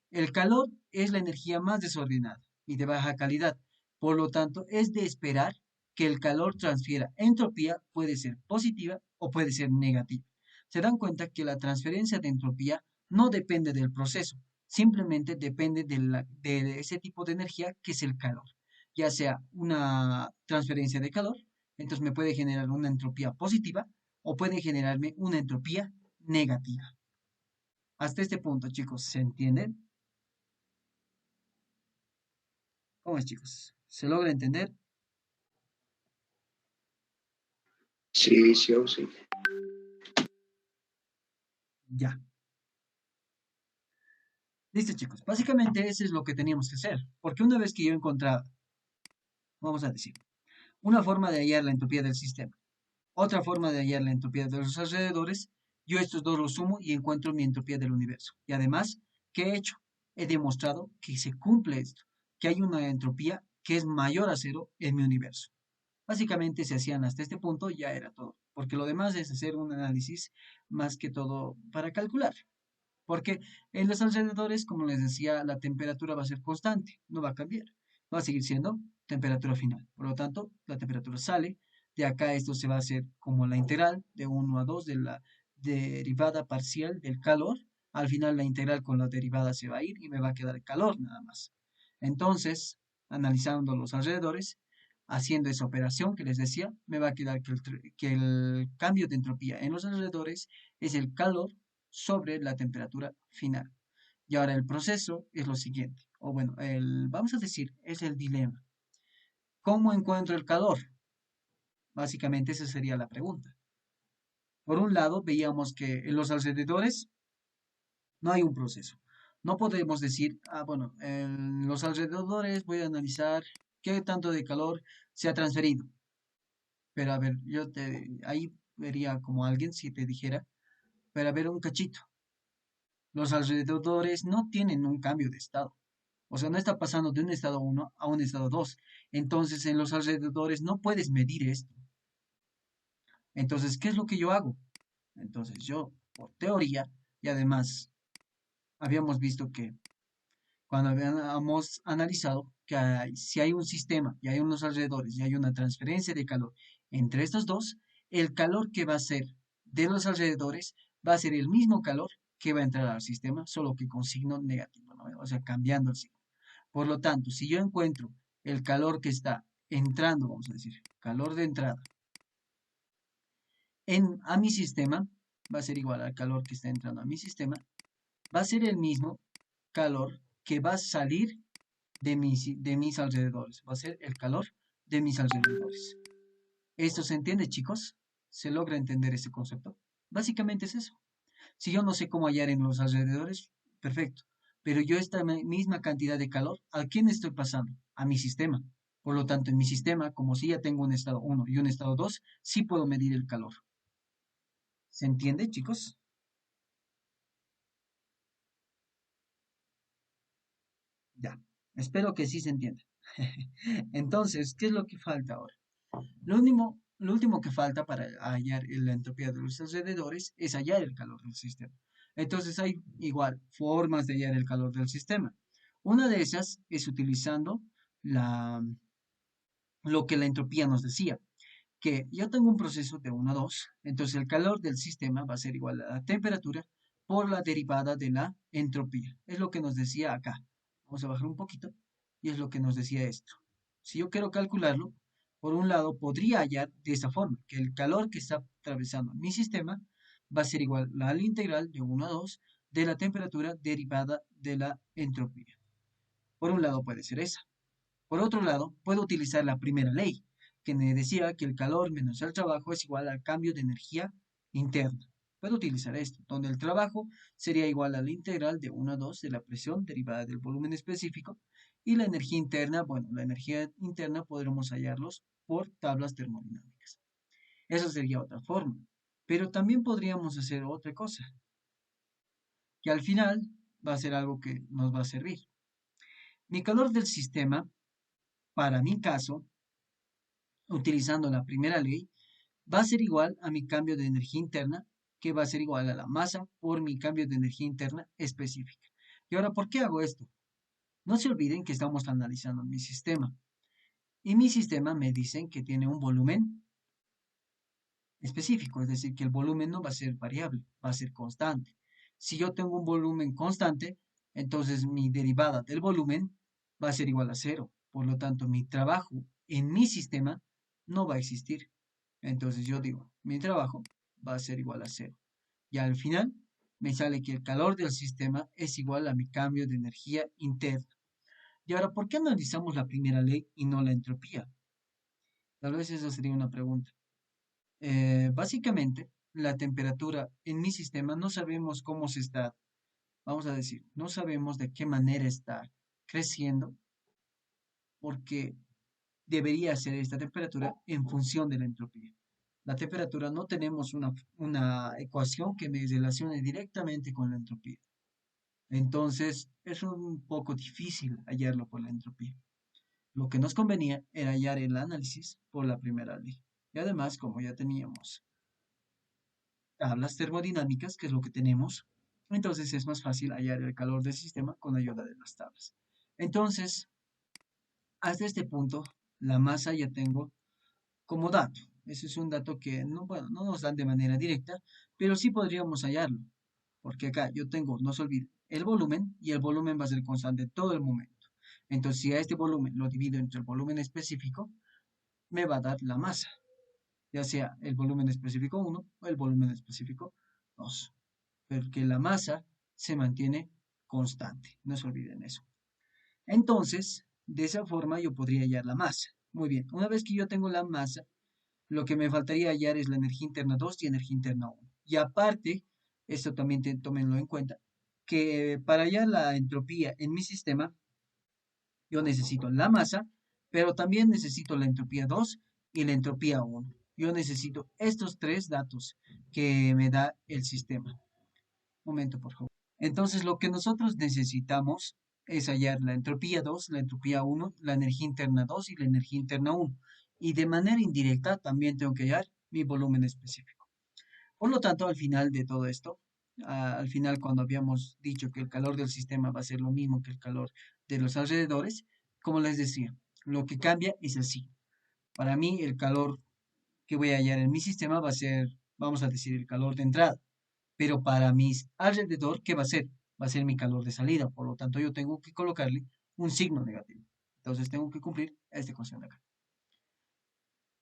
El calor es la energía más desordenada y de baja calidad. Por lo tanto, es de esperar que el calor transfiera entropía, puede ser positiva o puede ser negativa. Se dan cuenta que la transferencia de entropía no depende del proceso, simplemente depende de ese tipo de energía que es el calor. Ya sea una transferencia de calor, entonces me puede generar una entropía positiva o puede generarme una entropía negativa. Hasta este punto, chicos, ¿se entienden? ¿Cómo es, chicos? ¿Se logra entender? Sí, sí, sí. Ya. Listo, chicos. Básicamente eso es lo que teníamos que hacer. Porque una vez que yo encontraba, vamos a decir, una forma de hallar la entropía del sistema, otra forma de hallar la entropía de los alrededores, yo estos dos los sumo y encuentro mi entropía del universo. Y además, ¿qué he hecho? He demostrado que se cumple esto, que hay una entropía que es mayor a cero en mi universo. Básicamente, se hacían hasta este punto, ya era todo, porque lo demás es hacer un análisis más que todo para calcular. Porque en los alrededores, como les decía, la temperatura va a ser constante, no va a cambiar. Va a seguir siendo temperatura final. Por lo tanto, la temperatura sale. De acá esto se va a hacer como la integral de 1 a 2 de la derivada parcial del calor. Al final la integral con la derivada se va a ir y me va a quedar el calor nada más. Entonces, analizando los alrededores, haciendo esa operación que les decía, me va a quedar que el cambio de entropía en los alrededores es el calor sobre la temperatura final. Y ahora el proceso es lo siguiente, o bueno, vamos a decir, es el dilema. ¿Cómo encuentro el calor? Básicamente esa sería la pregunta. Por un lado, veíamos que en los alrededores no hay un proceso. No podemos decir, bueno, en los alrededores voy a analizar qué tanto de calor se ha transferido. Pero a ver, ahí vería como alguien si te dijera, pero a ver un cachito. Los alrededores no tienen un cambio de estado. O sea, no está pasando de un estado uno a un estado 2. Entonces, en los alrededores no puedes medir esto. Entonces, ¿qué es lo que yo hago? Entonces, yo, por teoría, y además habíamos visto que cuando habíamos analizado que si hay un sistema y hay unos alrededores y hay una transferencia de calor entre estos dos, el calor que va a ser de los alrededores va a ser el mismo calor que va a entrar al sistema, solo que con signo negativo, ¿no? O sea, cambiando el signo. Por lo tanto, si yo encuentro el calor que está entrando, vamos a decir, calor de entrada, a mi sistema, va a ser igual al calor que está entrando a mi sistema, va a ser el mismo calor que va a salir de mis alrededores. Va a ser el calor de mis alrededores. ¿Esto se entiende, chicos? ¿Se logra entender ese concepto? Básicamente es eso. Si yo no sé cómo hallar en los alrededores, perfecto. Pero yo esta misma cantidad de calor, ¿a quién estoy pasando? A mi sistema. Por lo tanto, en mi sistema, como si ya tengo un estado uno y un estado 2, sí puedo medir el calor. ¿Se entiende, chicos? Ya. Espero que sí se entienda. Entonces, ¿qué es lo que falta ahora? Lo último que falta para hallar la entropía de los alrededores es hallar el calor del sistema. Entonces hay igual formas de hallar el calor del sistema. Una de esas es utilizando la, lo que la entropía nos decía, que yo tengo un proceso de 1 a 2, entonces el calor del sistema va a ser igual a la temperatura por la derivada de la entropía. Es lo que nos decía acá. Vamos a bajar un poquito y es lo que nos decía esto. Si yo quiero calcularlo, por un lado podría hallar de esta forma, que el calor que está atravesando mi sistema va a ser igual a la integral de 1 a 2 de la temperatura derivada de la entropía. Por un lado puede ser esa. Por otro lado, puedo utilizar la primera ley, que me decía que el calor menos el trabajo es igual al cambio de energía interna. Puedo utilizar esto, donde el trabajo sería igual a la integral de 1 a 2 de la presión derivada del volumen específico y la energía interna, bueno, la energía interna podremos hallarlos por tablas termodinámicas. Esa sería otra forma. Pero también podríamos hacer otra cosa, que al final va a ser algo que nos va a servir. Mi calor del sistema, para mi caso, utilizando la primera ley, va a ser igual a mi cambio de energía interna, que va a ser igual a la masa por mi cambio de energía interna específica. Y ahora, ¿por qué hago esto? No se olviden que estamos analizando mi sistema. Y mi sistema me dicen que tiene un volumen específico, es decir, que el volumen no va a ser variable, va a ser constante. Si yo tengo un volumen constante, entonces mi derivada del volumen va a ser igual a cero. Por lo tanto, mi trabajo en mi sistema no va a existir. Entonces yo digo, mi trabajo va a ser igual a cero. Y al final me sale que el calor del sistema es igual a mi cambio de energía interna. Y ahora, ¿por qué analizamos la primera ley y no la entropía? Tal vez esa sería una pregunta. Básicamente, la temperatura en mi sistema no sabemos cómo se está. vamos a decir, no sabemos de qué manera está creciendo porque debería ser esta temperatura en función de la entropía. La temperatura no tenemos una ecuación que me relacione directamente con la entropía. Entonces, es un poco difícil hallarlo por la entropía. Lo que nos convenía era hallar el análisis por la primera ley. Y además, como ya teníamos tablas termodinámicas, que es lo que tenemos, entonces es más fácil hallar el calor del sistema con ayuda de las tablas. Entonces, hasta este punto, la masa ya tengo como dato. Ese es un dato que no, bueno, no nos dan de manera directa, pero sí podríamos hallarlo, porque acá yo tengo, no se olvide, el volumen y el volumen va a ser constante todo el momento. Entonces, si a este volumen lo divido entre el volumen específico, me va a dar la masa, ya sea el volumen específico uno o el volumen específico 2, porque la masa se mantiene constante, no se olviden eso. Entonces, de esa forma yo podría hallar la masa. Muy bien, una vez que yo tengo la masa, lo que me faltaría hallar es la energía interna 2 y energía interna uno. Y aparte, esto también tómenlo en cuenta, que para hallar la entropía en mi sistema, yo necesito la masa, pero también necesito la entropía 2 y la entropía uno. Yo necesito estos tres datos que me da el sistema. Un momento, por favor. Entonces, lo que nosotros necesitamos es hallar la entropía 2, la entropía uno, la energía interna 2 y la energía interna uno. Y de manera indirecta también tengo que hallar mi volumen específico. Por lo tanto, al final de todo esto, al final cuando habíamos dicho que el calor del sistema va a ser lo mismo que el calor de los alrededores, como les decía, lo que cambia es el signo. Para mí, el calor que voy a hallar en mi sistema va a ser, vamos a decir, el calor de entrada, pero para mis alrededor, ¿qué va a ser? Va a ser mi calor de salida, por lo tanto yo tengo que colocarle un signo negativo. Entonces tengo que cumplir esta ecuación de acá.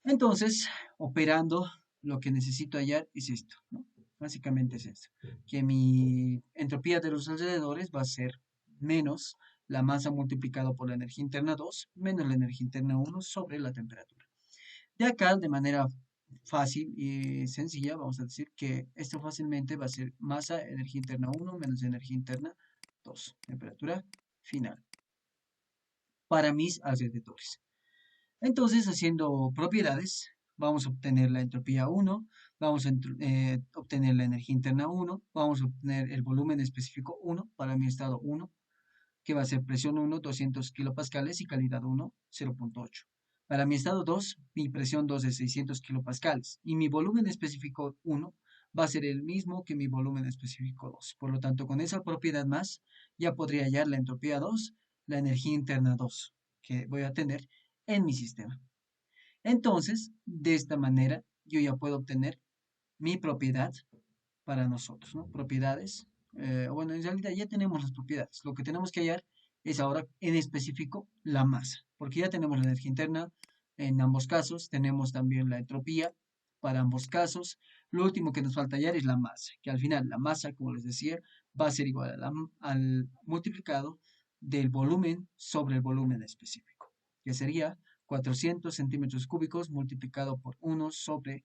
Entonces, operando, lo que necesito hallar es esto, ¿no? Básicamente es esto, que mi entropía de los alrededores va a ser menos la masa multiplicado por la energía interna 2 menos la energía interna uno sobre la temperatura. De acá, de manera fácil y sencilla, vamos a decir que esto fácilmente va a ser masa, energía interna uno menos energía interna 2 temperatura final, para mis alrededores. Entonces, haciendo propiedades, vamos a obtener la entropía uno, vamos a obtener la energía interna uno, vamos a obtener el volumen específico uno para mi estado uno, que va a ser presión uno 200 kilopascales y calidad uno 0.8. Para mi estado 2 mi presión 2 es 600 kilopascales y mi volumen específico uno va a ser el mismo que mi volumen específico 2. Por lo tanto, con esa propiedad más, ya podría hallar la entropía 2, la energía interna 2 que voy a tener en mi sistema. Entonces, de esta manera, yo ya puedo obtener mi propiedad para nosotros, ¿no? Propiedades. Bueno, en realidad ya tenemos las propiedades. Lo que tenemos que hallar es ahora en específico la masa, porque ya tenemos la energía interna en ambos casos, tenemos también la entropía para ambos casos. Lo último que nos falta hallar es la masa, que al final la masa, como les decía, va a ser igual al multiplicado del volumen sobre el volumen específico, que sería 400 centímetros cúbicos multiplicado por 1 sobre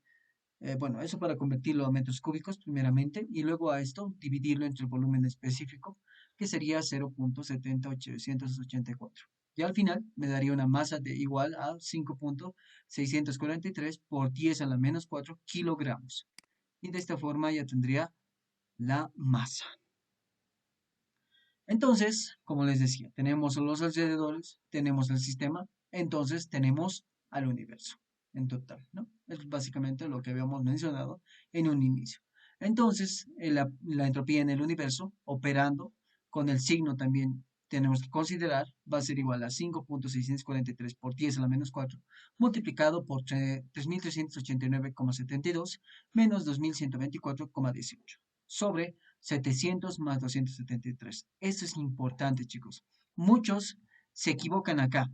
bueno, eso para convertirlo a metros cúbicos primeramente y luego a esto dividirlo entre el volumen específico, que sería 0.70884. Y al final me daría una masa de igual a 5.643 por 10 a la menos 4 kilogramos. Y de esta forma ya tendría la masa. Entonces, como les decía, tenemos los alrededores, tenemos el sistema, entonces tenemos al universo en total, ¿no? Es básicamente lo que habíamos mencionado en un inicio. Entonces, la entropía en el universo, operando con el signo también tenemos que considerar, va a ser igual a 5.643 por 10 a la menos 4, multiplicado por 3.389,72 menos 2.124,18 sobre 700 más 273. Esto es importante, chicos. Muchos se equivocan acá.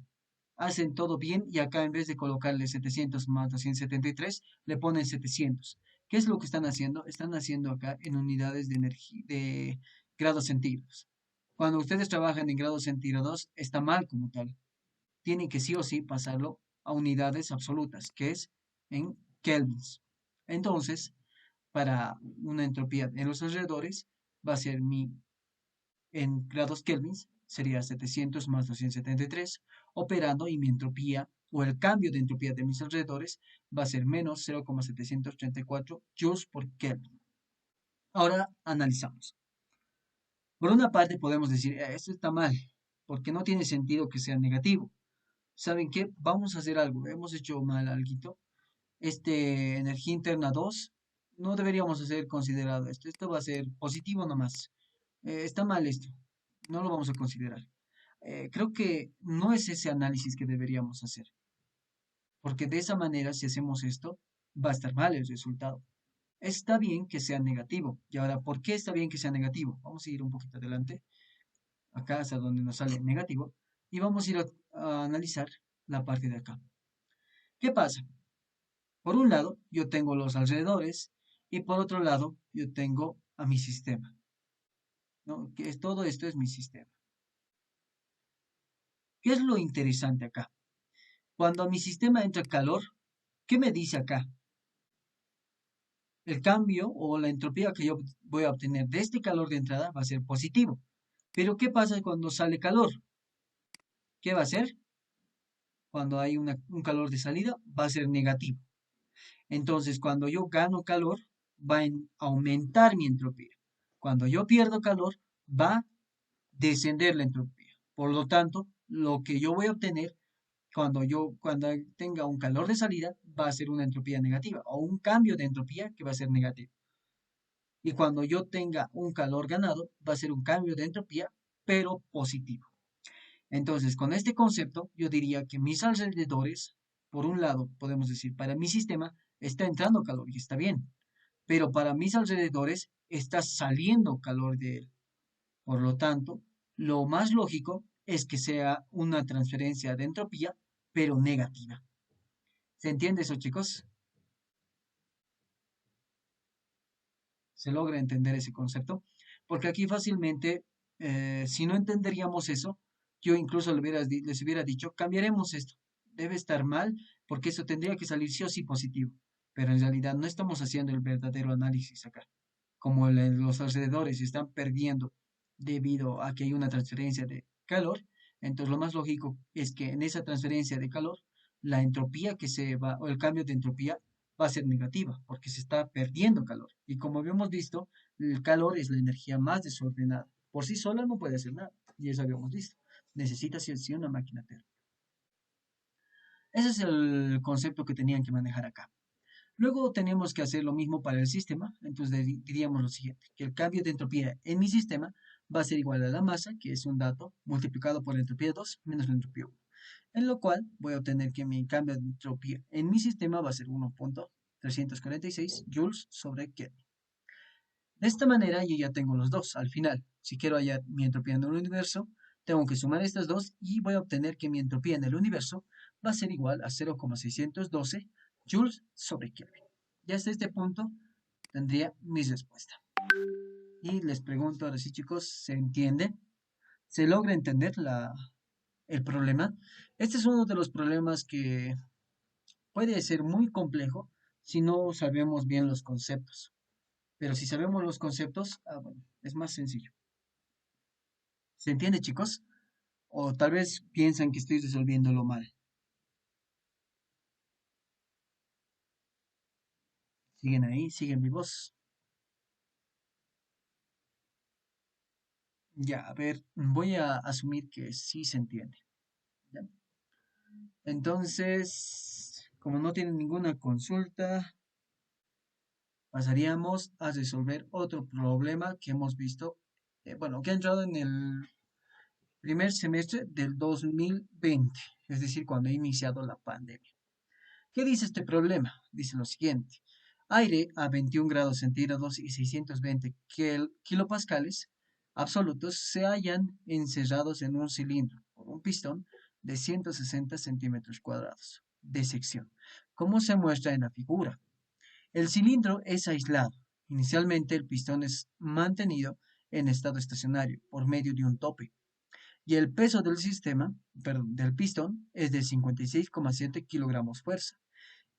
Hacen todo bien y acá en vez de colocarle 700 más 273, le ponen 700. ¿Qué es lo que están haciendo? Están haciendo acá en unidades de energía, de grados centígrados. Cuando ustedes trabajan en grados centígrados, está mal como tal. Tienen que sí o sí pasarlo a unidades absolutas, que es en kelvins. Entonces, para una entropía en los alrededores va a ser mi en grados kelvins sería 700 más 273, operando y mi entropía o el cambio de entropía de mis alrededores va a ser menos 0,734 joules por Kelvin. Ahora analizamos. Por una parte podemos decir, esto está mal, porque no tiene sentido que sea negativo. ¿Saben qué? Vamos a hacer algo. Hemos hecho mal algo. Energía interna 2 no deberíamos hacer considerado esto. Esto va a ser positivo nomás. Está mal esto. No lo vamos a considerar. Creo que no es ese análisis que deberíamos hacer, porque de esa manera, si hacemos esto, va a estar mal el resultado. Está bien que sea negativo. Y ahora, ¿por qué está bien que sea negativo? Vamos a ir un poquito adelante, acá hasta donde nos sale negativo, y vamos a ir a analizar la parte de acá. ¿Qué pasa? Por un lado, yo tengo los alrededores y por otro lado, yo tengo a mi sistema, ¿no? Todo esto es mi sistema. ¿Qué es lo interesante acá? Cuando a mi sistema entra calor, ¿qué me dice acá? El cambio o la entropía que yo voy a obtener de este calor de entrada va a ser positivo. Pero ¿qué pasa cuando sale calor? ¿Qué va a ser? Cuando hay un calor de salida, va a ser negativo. Entonces, cuando yo gano calor, va a aumentar mi entropía. Cuando yo pierdo calor, va a descender la entropía. Por lo tanto, lo que yo voy a obtener cuando tenga un calor de salida, va a ser una entropía negativa o un cambio de entropía que va a ser negativo. Y cuando yo tenga un calor ganado, va a ser un cambio de entropía, pero positivo. Entonces, con este concepto, yo diría que mis alrededores, por un lado, podemos decir, para mi sistema está entrando calor y está bien, pero para mis alrededores está saliendo calor de él. Por lo tanto, lo más lógico es que sea una transferencia de entropía, pero negativa. ¿Se entiende eso, chicos? ¿Se logra entender ese concepto? Porque aquí fácilmente, si no entenderíamos eso, yo incluso les hubiera dicho, cambiaremos esto. Debe estar mal porque eso tendría que salir sí o sí positivo. Pero en realidad no estamos haciendo el verdadero análisis acá. Como los alrededores se están perdiendo debido a que hay una transferencia de calor, entonces lo más lógico es que en esa transferencia de calor, la entropía que se va, o el cambio de entropía va a ser negativa, porque se está perdiendo calor. Y como habíamos visto, el calor es la energía más desordenada. Por sí sola no puede hacer nada, y eso habíamos visto. Necesita sí o sí una máquina térmica. Ese es el concepto que tenían que manejar acá. Luego tenemos que hacer lo mismo para el sistema, entonces diríamos lo siguiente, que el cambio de entropía en mi sistema va a ser igual a la masa, que es un dato, multiplicado por la entropía 2 menos la entropía 1, en lo cual voy a obtener que mi cambio de entropía en mi sistema va a ser 1,346 joules sobre Kelvin. De esta manera yo ya tengo los dos al final. Si quiero hallar mi entropía en el universo, tengo que sumar estas dos y voy a obtener que mi entropía en el universo va a ser igual a 0,612 joules sobre Kelvin. Ya hasta este punto tendría mi respuesta. Y les pregunto ahora sí, chicos, ¿se entiende? ¿Se logra entender el problema? Este es uno de los problemas que puede ser muy complejo si no sabemos bien los conceptos. Pero si sabemos los conceptos, bueno, es más sencillo. ¿Se entiende, chicos? O tal vez piensan que estoy resolviéndolo mal. ¿Siguen ahí? ¿Siguen mi voz? Ya, a ver, voy a asumir que sí se entiende. ¿Ya? Entonces, como no tienen ninguna consulta, pasaríamos a resolver otro problema que hemos visto, bueno, que ha entrado en el primer semestre del 2020, es decir, cuando ha iniciado la pandemia. ¿Qué dice este problema? Dice lo siguiente. Aire a 21 grados centígrados y 620 kilopascales absolutos se hallan encerrados en un cilindro por un pistón de 160 centímetros cuadrados de sección, como se muestra en la figura. El cilindro es aislado. Inicialmente el pistón es mantenido en estado estacionario por medio de un tope y el peso del sistema, perdón, del pistón es de 56,7 kilogramos fuerza.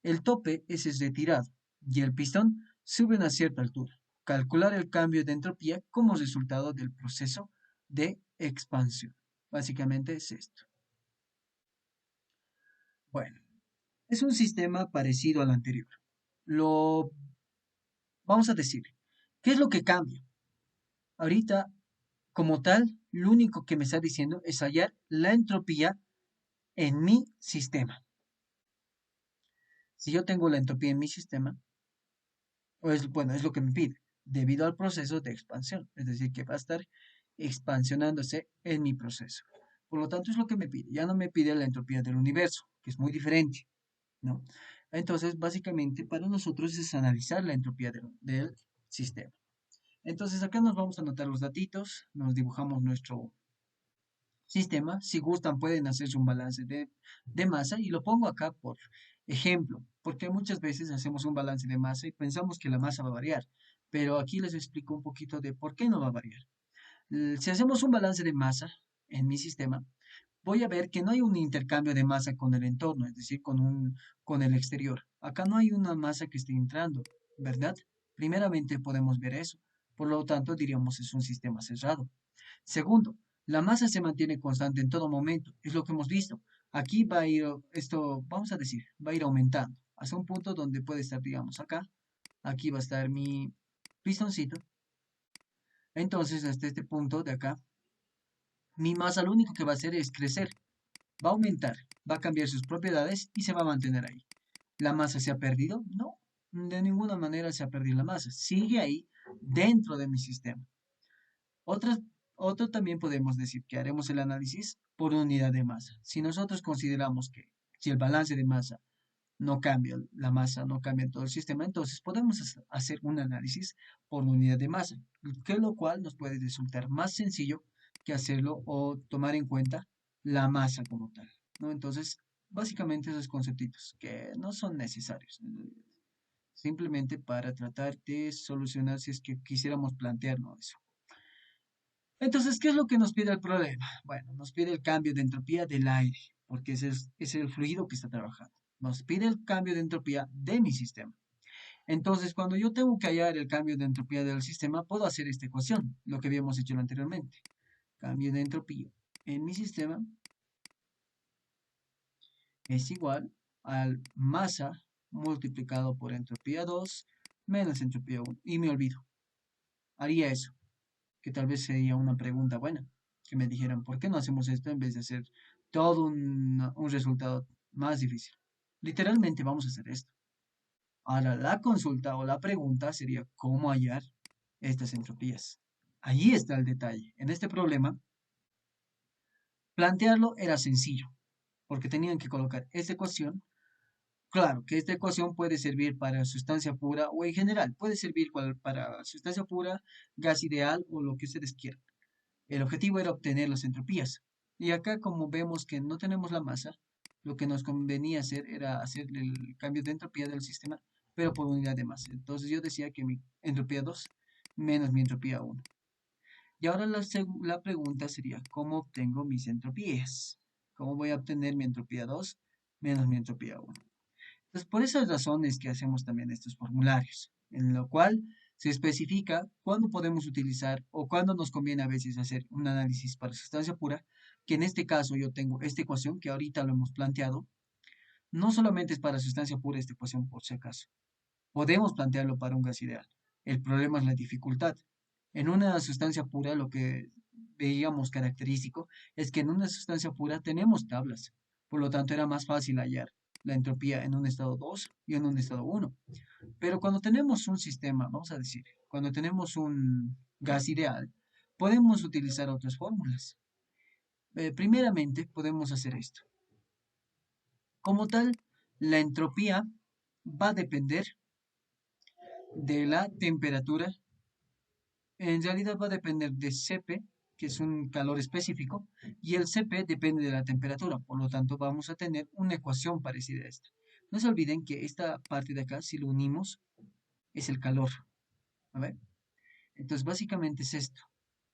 El tope es retirado y el pistón sube a una cierta altura. Calcular el cambio de entropía como resultado del proceso de expansión. Básicamente es esto. Bueno, es un sistema parecido al anterior. Lo vamos a decir, ¿qué es lo que cambia? Ahorita, como tal, lo único que me está diciendo es hallar la entropía en mi sistema. Si yo tengo la entropía en mi sistema, bueno, es lo que me pide, debido al proceso de expansión, es decir, que va a estar expansionándose en mi proceso. Por lo tanto, es lo que me pide. Ya no me pide la entropía del universo, que es muy diferente, ¿no? Entonces, básicamente, para nosotros es analizar la entropía del sistema. Entonces, acá nos vamos a anotar los datitos, nos dibujamos nuestro sistema. Si gustan, pueden hacerse un balance de masa y lo pongo acá por ejemplo, porque muchas veces hacemos un balance de masa y pensamos que la masa va a variar, pero aquí les explico un poquito de por qué no va a variar. Si hacemos un balance de masa en mi sistema, voy a ver que no hay un intercambio de masa con el entorno, es decir, con el exterior. Acá no hay una masa que esté entrando, ¿verdad? Primeramente podemos ver eso. Por lo tanto, diríamos es un sistema cerrado. Segundo, la masa se mantiene constante en todo momento, es lo que hemos visto. Aquí va a ir esto, vamos a decir, va a ir aumentando hasta un punto donde puede estar, digamos, acá. Aquí va a estar mi pistoncito. Entonces, hasta este punto de acá, mi masa lo único que va a hacer es crecer, va a aumentar, va a cambiar sus propiedades y se va a mantener ahí. ¿La masa se ha perdido? No, de ninguna manera se ha perdido la masa. Sigue ahí dentro de mi sistema. Otras, otro también podemos decir que haremos el análisis por unidad de masa. Si nosotros consideramos que si el balance de masa no cambia, la masa no cambia en todo el sistema, entonces podemos hacer un análisis por unidad de masa, que lo cual nos puede resultar más sencillo que hacerlo o tomar en cuenta la masa como tal, ¿no? Entonces, básicamente esos conceptitos que no son necesarios, simplemente para tratar de solucionar si es que quisiéramos plantearnos eso. Entonces, ¿qué es lo que nos pide el problema? Bueno, nos pide el cambio de entropía del aire, porque es el fluido que está trabajando. Nos pide el cambio de entropía de mi sistema. Entonces, cuando yo tengo que hallar el cambio de entropía del sistema, puedo hacer esta ecuación, lo que habíamos hecho anteriormente. Cambio de entropía en mi sistema es igual al masa multiplicado por entropía 2 menos entropía 1. Y me olvido. Haría eso, que tal vez sería una pregunta buena, que me dijeran, ¿por qué no hacemos esto en vez de hacer todo un resultado más difícil? Literalmente vamos a hacer esto. Ahora, la consulta o la pregunta sería, ¿cómo hallar estas entropías? Allí está el detalle. En este problema, plantearlo era sencillo, porque tenían que colocar esta ecuación. Claro que esta ecuación puede servir para sustancia pura o en general, puede servir para sustancia pura, gas ideal o lo que ustedes quieran. El objetivo era obtener las entropías. Y acá, como vemos que no tenemos la masa, lo que nos convenía hacer era hacer el cambio de entropía del sistema, pero por unidad de masa. Entonces yo decía que mi entropía 2 menos mi entropía 1. Y ahora la pregunta sería, ¿cómo obtengo mis entropías? ¿Cómo voy a obtener mi entropía 2 menos mi entropía 1? Entonces, por esas razones que hacemos también estos formularios, en lo cual se especifica cuándo podemos utilizar o cuándo nos conviene a veces hacer un análisis para sustancia pura, que en este caso yo tengo esta ecuación que ahorita lo hemos planteado, no solamente es para sustancia pura esta ecuación por si acaso, podemos plantearlo para un gas ideal. El problema es la dificultad. En una sustancia pura lo que veíamos característico es que en una sustancia pura tenemos tablas, por lo tanto era más fácil hallar la entropía en un estado 2 y en un estado 1. Pero cuando tenemos un sistema, vamos a decir, cuando tenemos un gas ideal, podemos utilizar otras fórmulas. Primeramente, podemos hacer esto. Como tal, la entropía va a depender de la temperatura. En realidad va a depender de Cp, que es un calor específico, y el Cp depende de la temperatura. Por lo tanto, vamos a tener una ecuación parecida a esta. No se olviden que esta parte de acá, si lo unimos, es el calor. ¿A ver? Entonces, básicamente es esto.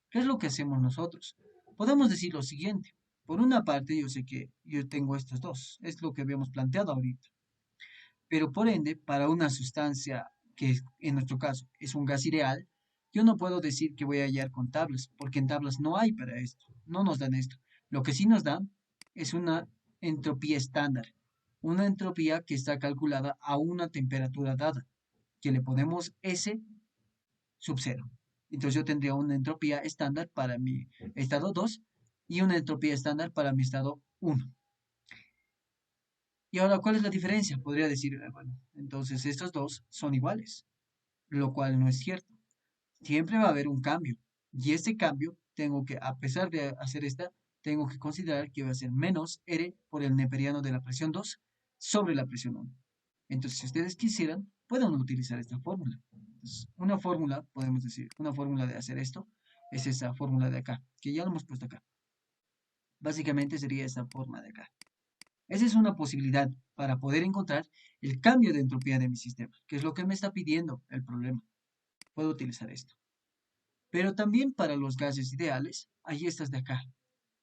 ¿Qué es lo que hacemos nosotros? Podemos decir lo siguiente. Por una parte, yo sé que yo tengo estos dos. Es lo que habíamos planteado ahorita. Pero por ende, para una sustancia que en nuestro caso es un gas ideal, Yo no puedo decir que voy a hallar con tablas, porque en tablas no hay para esto, no nos dan esto. Lo que sí nos dan es una entropía estándar, una entropía que está calculada a una temperatura dada, que le ponemos S sub cero. Entonces yo tendría una entropía estándar para mi estado 2 y una entropía estándar para mi estado uno. Y ahora, ¿cuál es la diferencia? Podría decir, bueno, entonces estos dos son iguales, lo cual no es cierto. Siempre va a haber un cambio. Y este cambio, tengo que, a pesar de hacer esta, tengo que considerar que va a ser menos R por el neperiano de la presión 2 sobre la presión 1. Entonces, si ustedes quisieran, pueden utilizar esta fórmula. Entonces, una fórmula, podemos decir, una fórmula de hacer esto, es esa fórmula de acá, que ya lo hemos puesto acá. Básicamente sería esta forma de acá. Esa es una posibilidad para poder encontrar el cambio de entropía de mi sistema, que es lo que me está pidiendo el problema. Puedo utilizar esto. Pero también para los gases ideales, hay estas de acá.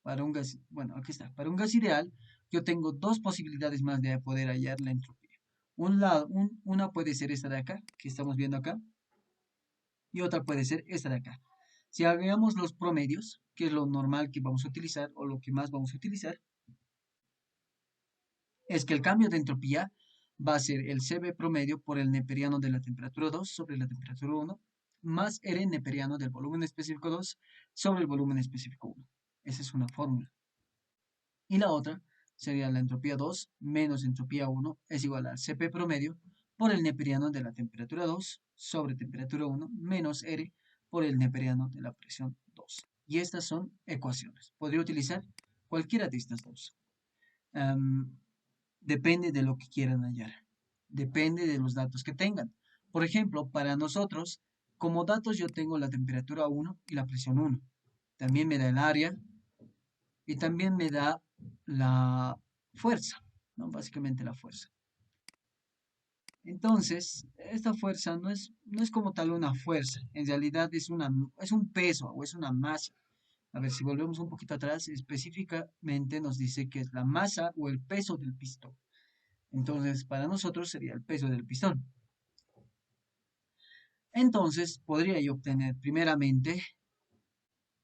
Para un gas, bueno, aquí está. Para un gas ideal, yo tengo dos posibilidades más de poder hallar la entropía. Una puede ser esta de acá, que estamos viendo acá, y otra puede ser esta de acá. Si agregamos los promedios, que es lo normal que vamos a utilizar o lo que más vamos a utilizar, es que el cambio de entropía va a ser el Cb promedio por el neperiano de la temperatura 2 sobre la temperatura 1 más R neperiano del volumen específico 2 sobre el volumen específico 1. Esa es una fórmula. Y la otra sería la entropía 2 menos entropía 1 es igual al Cp promedio por el neperiano de la temperatura 2 sobre temperatura 1 menos R por el neperiano de la presión 2. Y estas son ecuaciones. Podría utilizar cualquiera de estas dos. Um, Depende de lo que quieran hallar. Depende de los datos que tengan. Por ejemplo, para nosotros, como datos yo tengo la temperatura 1 y la presión 1. También me da el área y también me da la fuerza, ¿no? Básicamente la fuerza. Entonces, esta fuerza no es como tal una fuerza, en realidad es un peso o es una masa. A ver, si volvemos un poquito atrás, específicamente nos dice que es la masa o el peso del pistón. Entonces, para nosotros sería el peso del pistón. Entonces, podría yo obtener primeramente,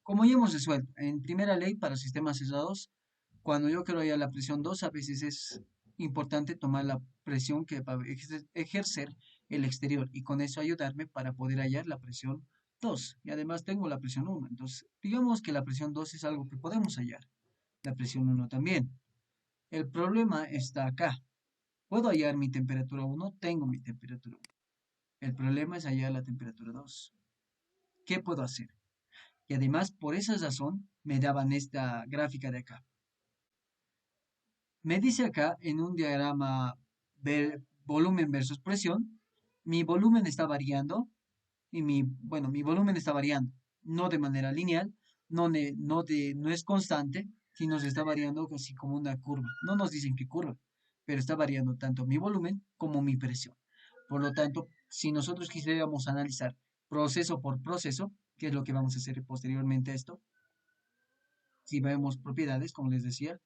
como ya hemos resuelto, en primera ley para sistemas cerrados, cuando yo quiero hallar la presión 2, a veces es importante tomar la presión que va a ejercer el exterior y con eso ayudarme para poder hallar la presión 2. Y además tengo la presión 1. Entonces, digamos que la presión 2 es algo que podemos hallar. La presión 1 también. El problema está acá. Puedo hallar mi temperatura 1, tengo mi temperatura 1. El problema es hallar la temperatura 2. ¿Qué puedo hacer? Y además, por esa razón, me daban esta gráfica de acá. Me dice acá en un diagrama volumen versus presión, mi volumen está variando y mi volumen está variando, no de manera lineal, no es constante, sino se está variando casi como una curva. No nos dicen qué curva, pero está variando tanto mi volumen como mi presión. Por lo tanto, si nosotros quisiéramos analizar proceso por proceso, que es lo que vamos a hacer posteriormente a esto, si vemos propiedades, como les decía,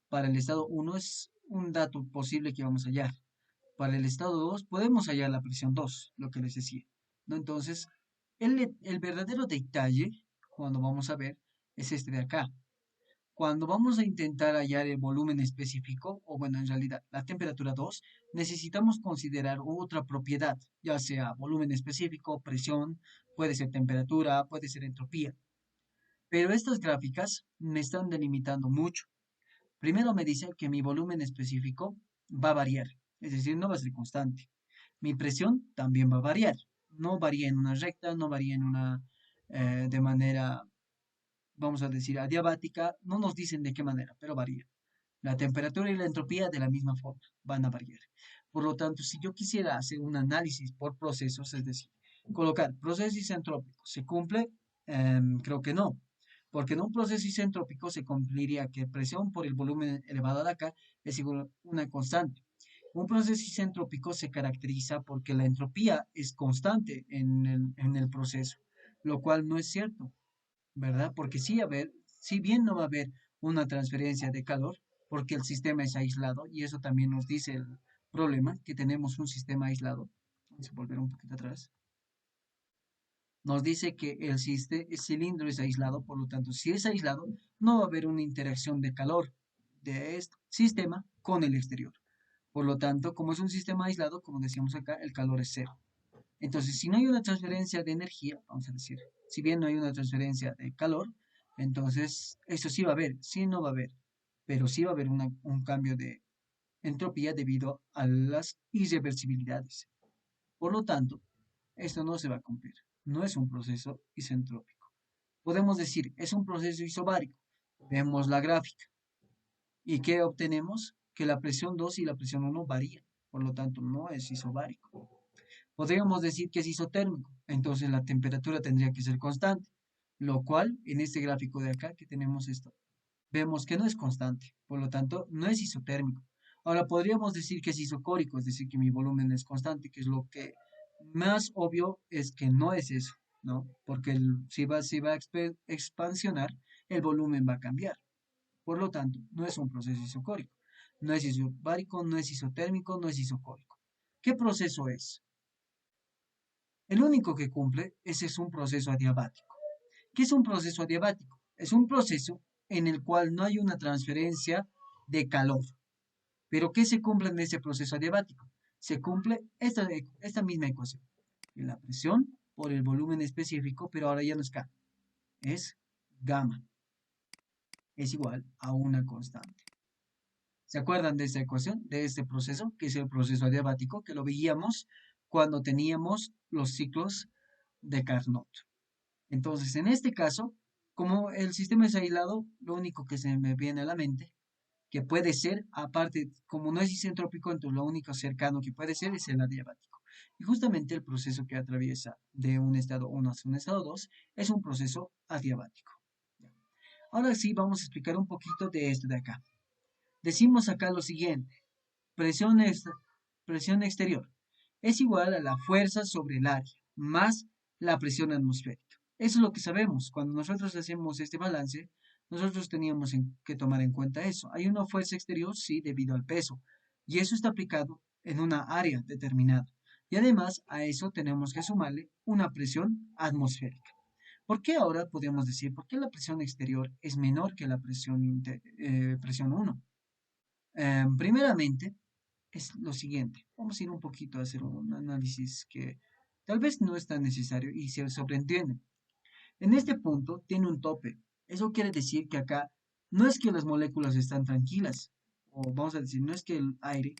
para el estado 1 es un dato posible que vamos a hallar. Para el estado 2 podemos hallar la presión 2, lo que les decía, ¿no? Entonces, el verdadero detalle, cuando vamos a ver, es este de acá. Cuando vamos a intentar hallar el volumen específico, o bueno, en realidad la temperatura 2, necesitamos considerar otra propiedad, ya sea volumen específico, presión, puede ser temperatura, puede ser entropía. Pero estas gráficas me están delimitando mucho. Primero me dice que mi volumen específico va a variar, es decir, no va a ser constante. Mi presión también va a variar. No varía en una recta, no varía en una de manera, vamos a decir, adiabática. No nos dicen de qué manera, pero varía. La temperatura y la entropía de la misma forma van a variar. Por lo tanto, si yo quisiera hacer un análisis por procesos, es decir, colocar procesos isentrópicos, ¿se cumple? Creo que no, porque en un proceso isentrópico se cumpliría que presión por el volumen elevado de acá es igual a una constante. Un proceso isentrópico se caracteriza porque la entropía es constante en el proceso, lo cual no es cierto. ¿Verdad? Porque sí, si bien no va a haber una transferencia de calor, porque el sistema es aislado, y eso también nos dice el problema, que tenemos un sistema aislado. Vamos a volver un poquito atrás. Nos dice que el cilindro es aislado, por lo tanto, si es aislado, no va a haber una interacción de calor de este sistema con el exterior. Por lo tanto, como es un sistema aislado, como decíamos acá, el calor es cero. Entonces, si no hay una transferencia de energía, vamos a decir, si bien no hay una transferencia de calor, entonces eso sí va a haber, sí no va a haber, pero sí va a haber un cambio de entropía debido a las irreversibilidades. Por lo tanto, esto no se va a cumplir. No es un proceso isentrópico. Podemos decir, es un proceso isobárico. Vemos la gráfica. ¿Y qué obtenemos? Que la presión 2 y la presión uno varían. Por lo tanto, no es isobárico. Podríamos decir que es isotérmico. Entonces la temperatura tendría que ser constante. Lo cual, en este gráfico de acá que tenemos esto, vemos que no es constante. Por lo tanto, no es isotérmico. Ahora podríamos decir que es isocórico, es decir, que mi volumen es constante, que es lo que más obvio es que no es eso, ¿no? Porque si va a expansionar, el volumen va a cambiar. Por lo tanto, no es un proceso isocórico. No es isobárico, no es isotérmico, no es isocórico. ¿Qué proceso es? El único que cumple ese es un proceso adiabático. ¿Qué es un proceso adiabático? Es un proceso en el cual no hay una transferencia de calor. ¿Pero qué se cumple en ese proceso adiabático? Se cumple esta misma ecuación. La presión por el volumen específico, pero ahora ya no es K, es gamma. Es igual a una constante. ¿Se acuerdan de esta ecuación, de este proceso, que es el proceso adiabático, que lo veíamos cuando teníamos los ciclos de Carnot? Entonces, en este caso, como el sistema es aislado, lo único que se me viene a la mente, que puede ser, aparte, como no es isentrópico, entonces lo único cercano que puede ser es el adiabático. Y justamente el proceso que atraviesa de un estado 1 hacia un estado 2 es un proceso adiabático. Ahora sí, vamos a explicar un poquito de esto de acá. Decimos acá lo siguiente, presión, presión exterior es igual a la fuerza sobre el área más la presión atmosférica. Eso es lo que sabemos. Cuando nosotros hacemos este balance, nosotros teníamos que tomar en cuenta eso. Hay una fuerza exterior, sí, debido al peso, y eso está aplicado en una área determinada. Y además a eso tenemos que sumarle una presión atmosférica. ¿Por qué ahora podemos decir, por qué la presión exterior es menor que la presión 1? Primeramente, es lo siguiente. Vamos a ir un poquito a hacer un análisis que tal vez no es tan necesario y se sobreentiende. En este punto tiene un tope. Eso quiere decir que acá no es que las moléculas están tranquilas, o vamos a decir, no es que el aire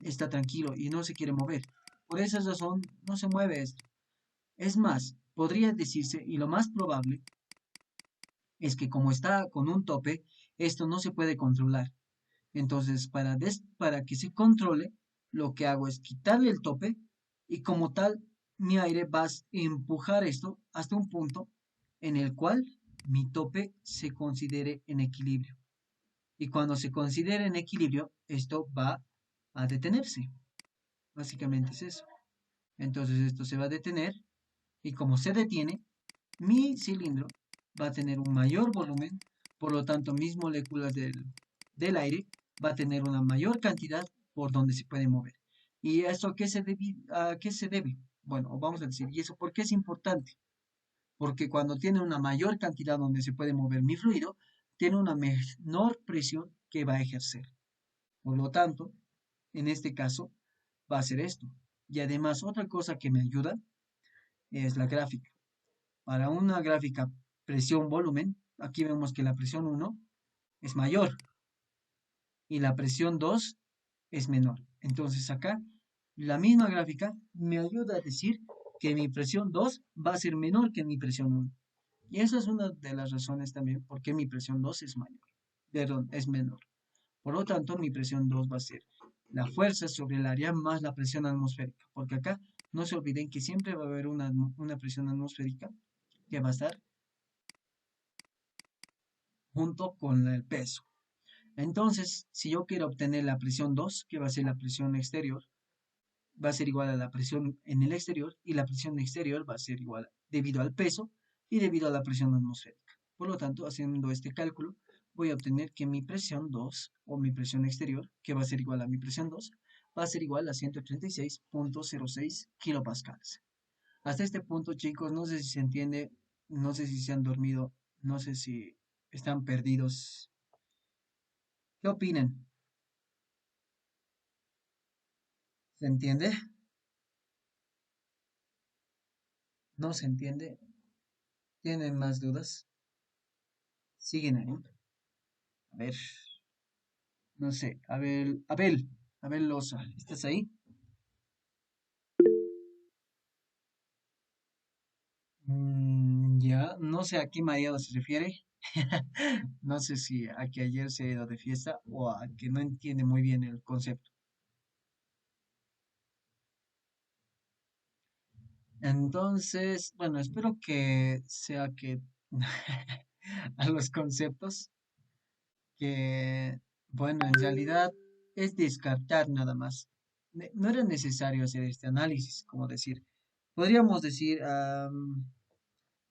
está tranquilo y no se quiere mover. Por esa razón no se mueve esto. Es más, podría decirse, y lo más probable, es que como está con un tope, esto no se puede controlar. Entonces, para que se controle, lo que hago es quitarle el tope y como tal, mi aire va a empujar esto hasta un punto en el cual mi tope se considere en equilibrio. Y cuando se considere en equilibrio, esto va a detenerse. Básicamente es eso. Entonces esto se va a detener y como se detiene, mi cilindro va a tener un mayor volumen, por lo tanto mis moléculas del aire va a tener una mayor cantidad por donde se puede mover. ¿Y eso a qué se debe? Bueno, vamos a decir, ¿y eso por qué es importante? Porque cuando tiene una mayor cantidad donde se puede mover mi fluido, tiene una menor presión que va a ejercer. Por lo tanto, en este caso, va a ser esto. Y además, otra cosa que me ayuda es la gráfica. Para una gráfica presión-volumen, aquí vemos que la presión 1 es mayor y la presión 2 es menor. Entonces acá la misma gráfica me ayuda a decir que mi presión 2 va a ser menor que mi presión 1. Y esa es una de las razones también por qué mi presión 2 es mayor. Perdón, es menor. Por lo tanto, mi presión 2 va a ser la fuerza sobre el área más la presión atmosférica. Porque acá no se olviden que siempre va a haber una presión atmosférica que va a estar junto con el peso. Entonces, si yo quiero obtener la presión 2, que va a ser la presión exterior, va a ser igual a la presión en el exterior y la presión exterior va a ser igual debido al peso y debido a la presión atmosférica. Por lo tanto, haciendo este cálculo, voy a obtener que mi presión 2 o mi presión exterior, que va a ser igual a mi presión 2, va a ser igual a 136.06 kilopascales. Hasta este punto, chicos, no sé si se entiende, no sé si se han dormido, no sé si están perdidos. ¿Qué opinan? ¿Se entiende? ¿No se entiende? ¿Tienen más dudas? ¿Siguen ahí? A ver, no sé, Abel Loza, ¿estás ahí? Ya, no sé a qué mareado se refiere. No sé si a que ayer se ha ido de fiesta o a que no entiende muy bien el concepto. Entonces, bueno, espero que sea que a los conceptos que, bueno, en realidad es descartar nada más. No era necesario hacer este análisis, como decir, podríamos decir,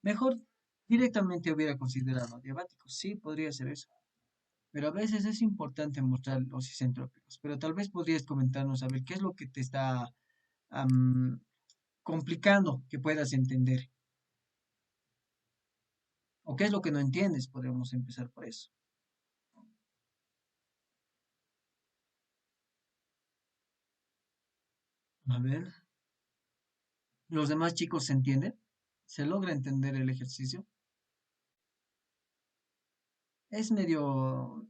mejor directamente hubiera considerado diabéticos. Sí, podría ser eso. Pero a veces es importante mostrar los isentrópicos. Pero tal vez podrías comentarnos a ver qué es lo que te está am, complicando que puedas entender. O qué es lo que no entiendes. Podríamos empezar por eso. A ver, ¿los demás chicos se entienden? ¿Se logra entender el ejercicio? Es medio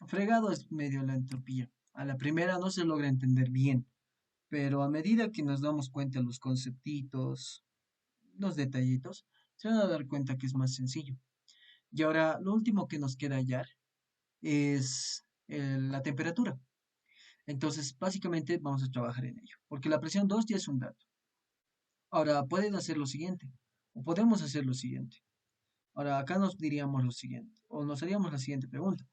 fregado, es medio la entropía. A la primera no se logra entender bien, pero a medida que nos damos cuenta de los conceptitos, los detallitos, se van a dar cuenta que es más sencillo. Y ahora, lo último que nos queda hallar es la temperatura. Entonces, básicamente vamos a trabajar en ello, porque la presión 2 ya es un dato. Ahora, pueden hacer lo siguiente, o podemos hacer lo siguiente. Ahora, acá nos diríamos lo siguiente, o nos haríamos la siguiente pregunta.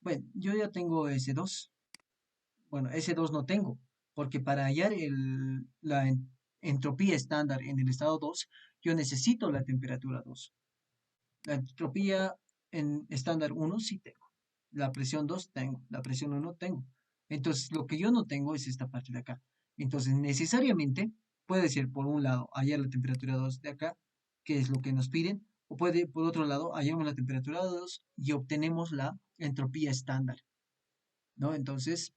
Bueno, yo ya tengo S2. Bueno, S2 no tengo, porque para hallar la entropía estándar en el estado 2, yo necesito la temperatura 2. La entropía en estándar uno sí tengo. La presión 2 tengo. La presión uno tengo. Entonces, lo que yo no tengo es esta parte de acá. Entonces, necesariamente puede ser por un lado hallar la temperatura 2 de acá, que es lo que nos piden, o puede por otro lado hallamos la temperatura 2 y obtenemos la entropía estándar, ¿no? Entonces,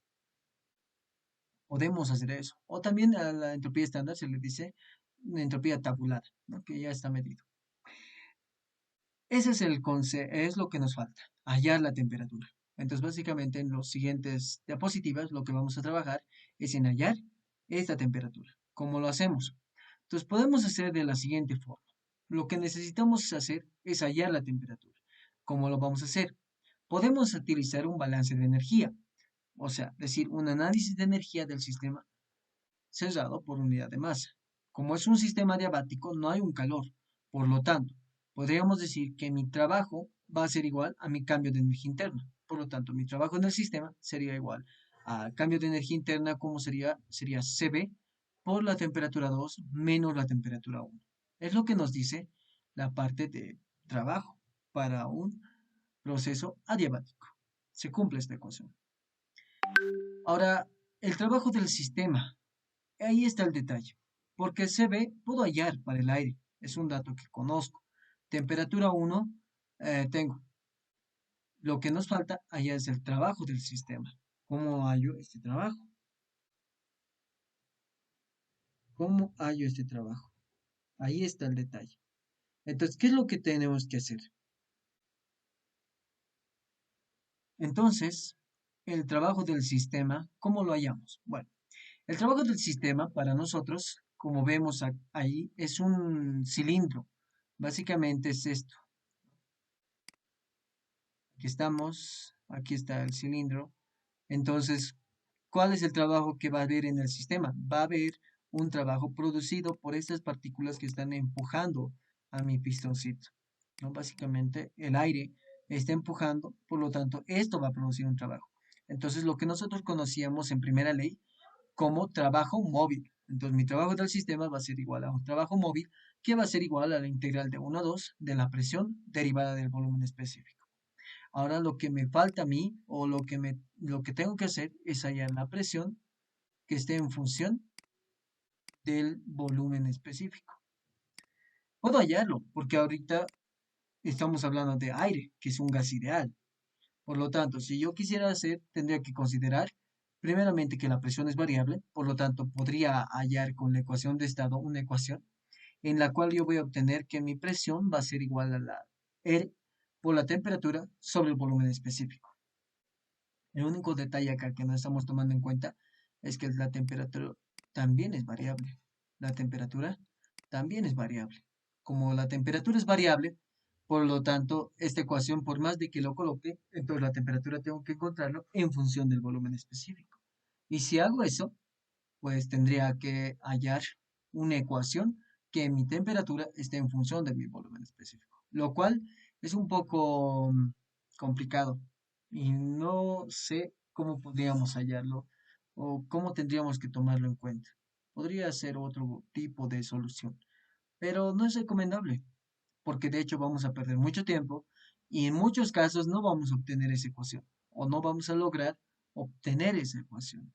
podemos hacer eso. O también a la entropía estándar se le dice entropía tabular, ¿no? Que ya está medido. Ese es es lo que nos falta, hallar la temperatura. Entonces, básicamente en los siguientes diapositivas lo que vamos a trabajar es en hallar esta temperatura. ¿Cómo lo hacemos? Entonces, podemos hacer de la siguiente forma. Lo que necesitamos hacer es hallar la temperatura. ¿Cómo lo vamos a hacer? Podemos utilizar un balance de energía, o sea, decir, un análisis de energía del sistema cerrado por unidad de masa. Como es un sistema diabático, no hay un calor. Por lo tanto, podríamos decir que mi trabajo va a ser igual a mi cambio de energía interna. Por lo tanto, mi trabajo en el sistema sería igual al cambio de energía interna, como sería CB por la temperatura 2 menos la temperatura 1. Es lo que nos dice la parte de trabajo para un proceso adiabático. Se cumple esta ecuación. Ahora, el trabajo del sistema. Ahí está el detalle, porque CB puedo hallar para el aire, es un dato que conozco. Temperatura 1 tengo. Lo que nos falta allá es el trabajo del sistema. ¿Cómo hallo este trabajo? ¿Cómo hallo este trabajo? Ahí está el detalle. Entonces, ¿qué es lo que tenemos que hacer? Entonces, el trabajo del sistema, ¿cómo lo hallamos? Bueno, el trabajo del sistema para nosotros, como vemos ahí, es un cilindro. Básicamente es esto. Aquí estamos, aquí está el cilindro. Entonces, ¿cuál es el trabajo que va a haber en el sistema? Va a haber un trabajo producido por estas partículas que están empujando a mi pistoncito, ¿no? Básicamente, el aire está empujando, por lo tanto, esto va a producir un trabajo. Entonces, lo que nosotros conocíamos en primera ley como trabajo móvil. Entonces, mi trabajo del sistema va a ser igual a un trabajo móvil que va a ser igual a la integral de 1 a 2 de la presión derivada del volumen específico. Ahora lo que me falta a mí o lo que tengo que hacer es hallar la presión que esté en función del volumen específico. Puedo hallarlo, porque ahorita estamos hablando de aire, que es un gas ideal. Por lo tanto, si yo quisiera hacer, tendría que considerar primeramente que la presión es variable, por lo tanto, podría hallar con la ecuación de estado una ecuación en la cual yo voy a obtener que mi presión va a ser igual a la R por la temperatura sobre el volumen específico. El único detalle acá que no estamos tomando en cuenta es que la temperatura también es variable. La temperatura también es variable. Como la temperatura es variable, por lo tanto, esta ecuación, por más de que lo coloque, entonces la temperatura tengo que encontrarlo en función del volumen específico. Y si hago eso, pues tendría que hallar una ecuación que mi temperatura esté en función de mi volumen específico, lo cual es un poco complicado y no sé cómo podríamos hallarlo o cómo tendríamos que tomarlo en cuenta. Podría ser otro tipo de solución, pero no es recomendable porque de hecho vamos a perder mucho tiempo y en muchos casos no vamos a obtener esa ecuación o no vamos a lograr obtener esa ecuación.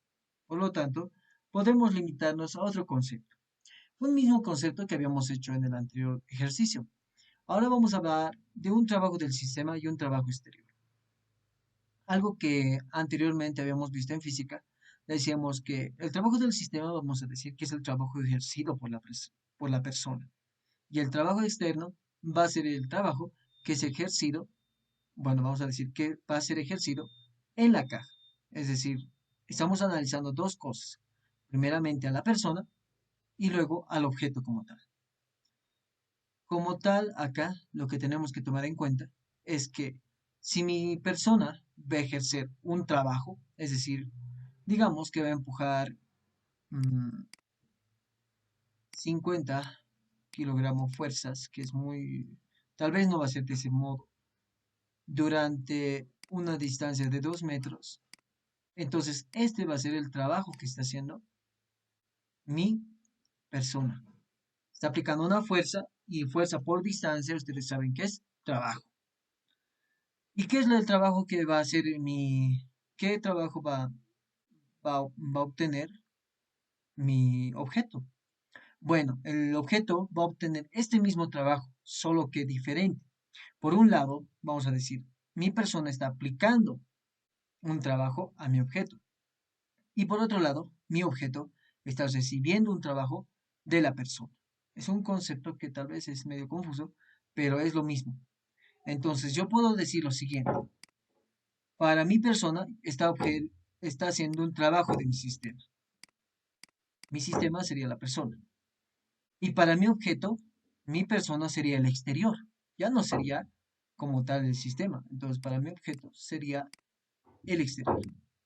Por lo tanto, podemos limitarnos a otro concepto, un mismo concepto que habíamos hecho en el anterior ejercicio. Ahora vamos a hablar de un trabajo del sistema y un trabajo exterior. Algo que anteriormente habíamos visto en física, decíamos que el trabajo del sistema vamos a decir que es el trabajo ejercido por la persona. Y el trabajo externo va a ser el trabajo que es ejercido, bueno, vamos a decir que va a ser ejercido en la caja. Es decir, estamos analizando dos cosas. Primeramente a la persona y luego al objeto como tal. Como tal, acá lo que tenemos que tomar en cuenta es que si mi persona va a ejercer un trabajo, es decir, digamos que va a empujar 50 kilogramos fuerzas, que es muy, tal vez no va a ser de ese modo, durante una distancia de 2 metros, entonces este va a ser el trabajo que está haciendo mi persona. Está aplicando una fuerza y fuerza por distancia, ustedes saben que es trabajo. ¿Y qué es el trabajo que va a hacer qué trabajo va a obtener mi objeto? Bueno, el objeto va a obtener este mismo trabajo, solo que diferente. Por un lado, vamos a decir, mi persona está aplicando un trabajo a mi objeto. Y por otro lado, mi objeto está recibiendo un trabajo de la persona. Es un concepto que tal vez es medio confuso, pero es lo mismo. Entonces, yo puedo decir lo siguiente. Para mi persona, está haciendo un trabajo de mi sistema. Mi sistema sería la persona. Y para mi objeto, mi persona sería el exterior. Ya no sería como tal el sistema. Entonces, para mi objeto sería el exterior.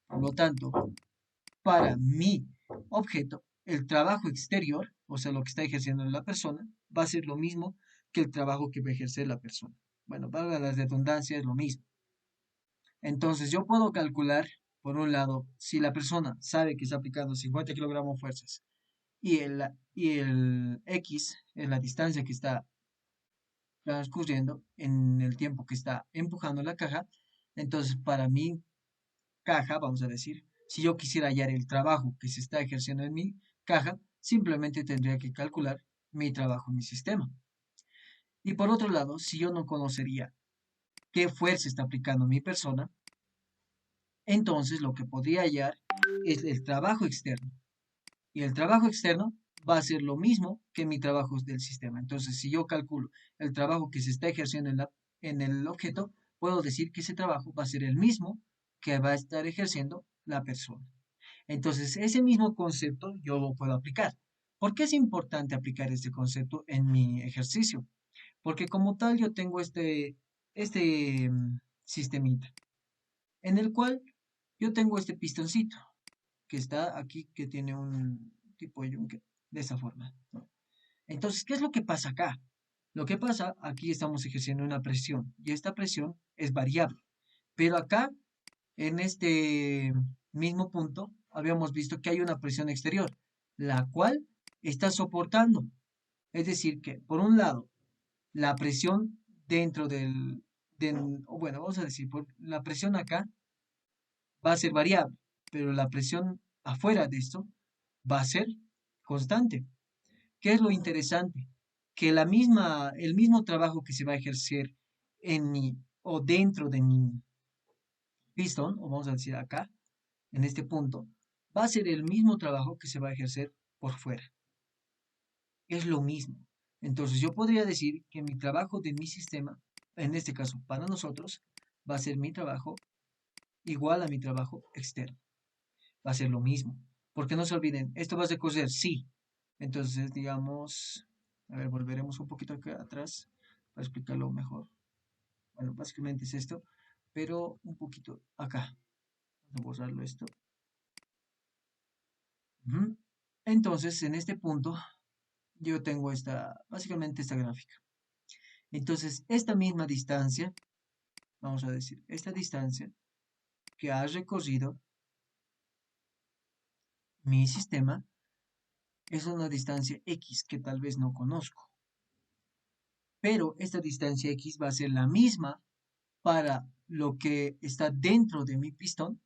Por lo tanto, para mi objeto, el trabajo exterior, o sea, lo que está ejerciendo la persona, va a ser lo mismo que el trabajo que va a ejercer la persona. Bueno, para la redundancia es lo mismo. Entonces, yo puedo calcular, por un lado, si la persona sabe que está aplicando 50 kilogramos fuerzas y el X es la distancia que está transcurriendo en el tiempo que está empujando la caja, entonces para mi caja, vamos a decir, si yo quisiera hallar el trabajo que se está ejerciendo en mi caja, simplemente tendría que calcular mi trabajo en mi sistema. Y por otro lado, si yo no conocería qué fuerza está aplicando mi persona, entonces lo que podría hallar es el trabajo externo. Y el trabajo externo va a ser lo mismo que mi trabajo del sistema. Entonces, si yo calculo el trabajo que se está ejerciendo en el objeto, puedo decir que ese trabajo va a ser el mismo que va a estar ejerciendo la persona. Entonces, ese mismo concepto yo lo puedo aplicar. ¿Por qué es importante aplicar este concepto en mi ejercicio? Porque como tal yo tengo este sistemita, en el cual yo tengo este pistoncito que está aquí, que tiene un tipo de yunque, de esa forma, ¿no? Entonces, ¿qué es lo que pasa acá? Lo que pasa, aquí estamos ejerciendo una presión y esta presión es variable. Pero acá, en este mismo punto, habíamos visto que hay una presión exterior, la cual está soportando. Es decir, que por un lado, la presión dentro bueno, vamos a decir, la presión acá va a ser variable, pero la presión afuera de esto va a ser constante. ¿Qué es lo interesante? Que el mismo trabajo que se va a ejercer en mi o dentro de mi pistón, o vamos a decir acá, en este punto, va a ser el mismo trabajo que se va a ejercer por fuera. Es lo mismo. Entonces yo podría decir que mi trabajo de mi sistema, en este caso para nosotros, va a ser mi trabajo igual a mi trabajo externo. Va a ser lo mismo. Porque no se olviden, esto va a coser, sí. Entonces, digamos, a ver, volveremos un poquito acá atrás para explicarlo mejor. Bueno, básicamente es esto, pero un poquito acá. Vamos a borrarlo esto. Ujú. Entonces, en este punto, yo tengo básicamente esta gráfica. Entonces, esta misma distancia, vamos a decir, esta distancia que ha recorrido mi sistema es una distancia X que tal vez no conozco. Pero esta distancia X va a ser la misma para lo que está dentro de mi pistón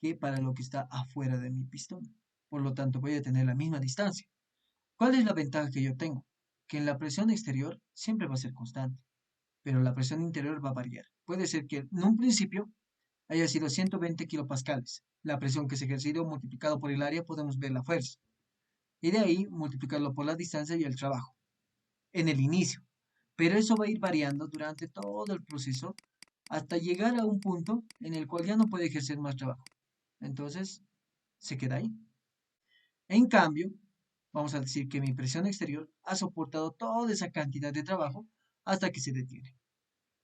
que para lo que está afuera de mi pistón. Por lo tanto, voy a tener la misma distancia. ¿Cuál es la ventaja que yo tengo? Que en la presión exterior siempre va a ser constante, pero la presión interior va a variar. Puede ser que en un principio haya sido 120 kilopascales. La presión que se ha ejercido multiplicado por el área podemos ver la fuerza. Y de ahí multiplicarlo por la distancia y el trabajo en el inicio. Pero eso va a ir variando durante todo el proceso hasta llegar a un punto en el cual ya no puede ejercer más trabajo. Entonces, se queda ahí. En cambio, vamos a decir que mi presión exterior ha soportado toda esa cantidad de trabajo hasta que se detiene.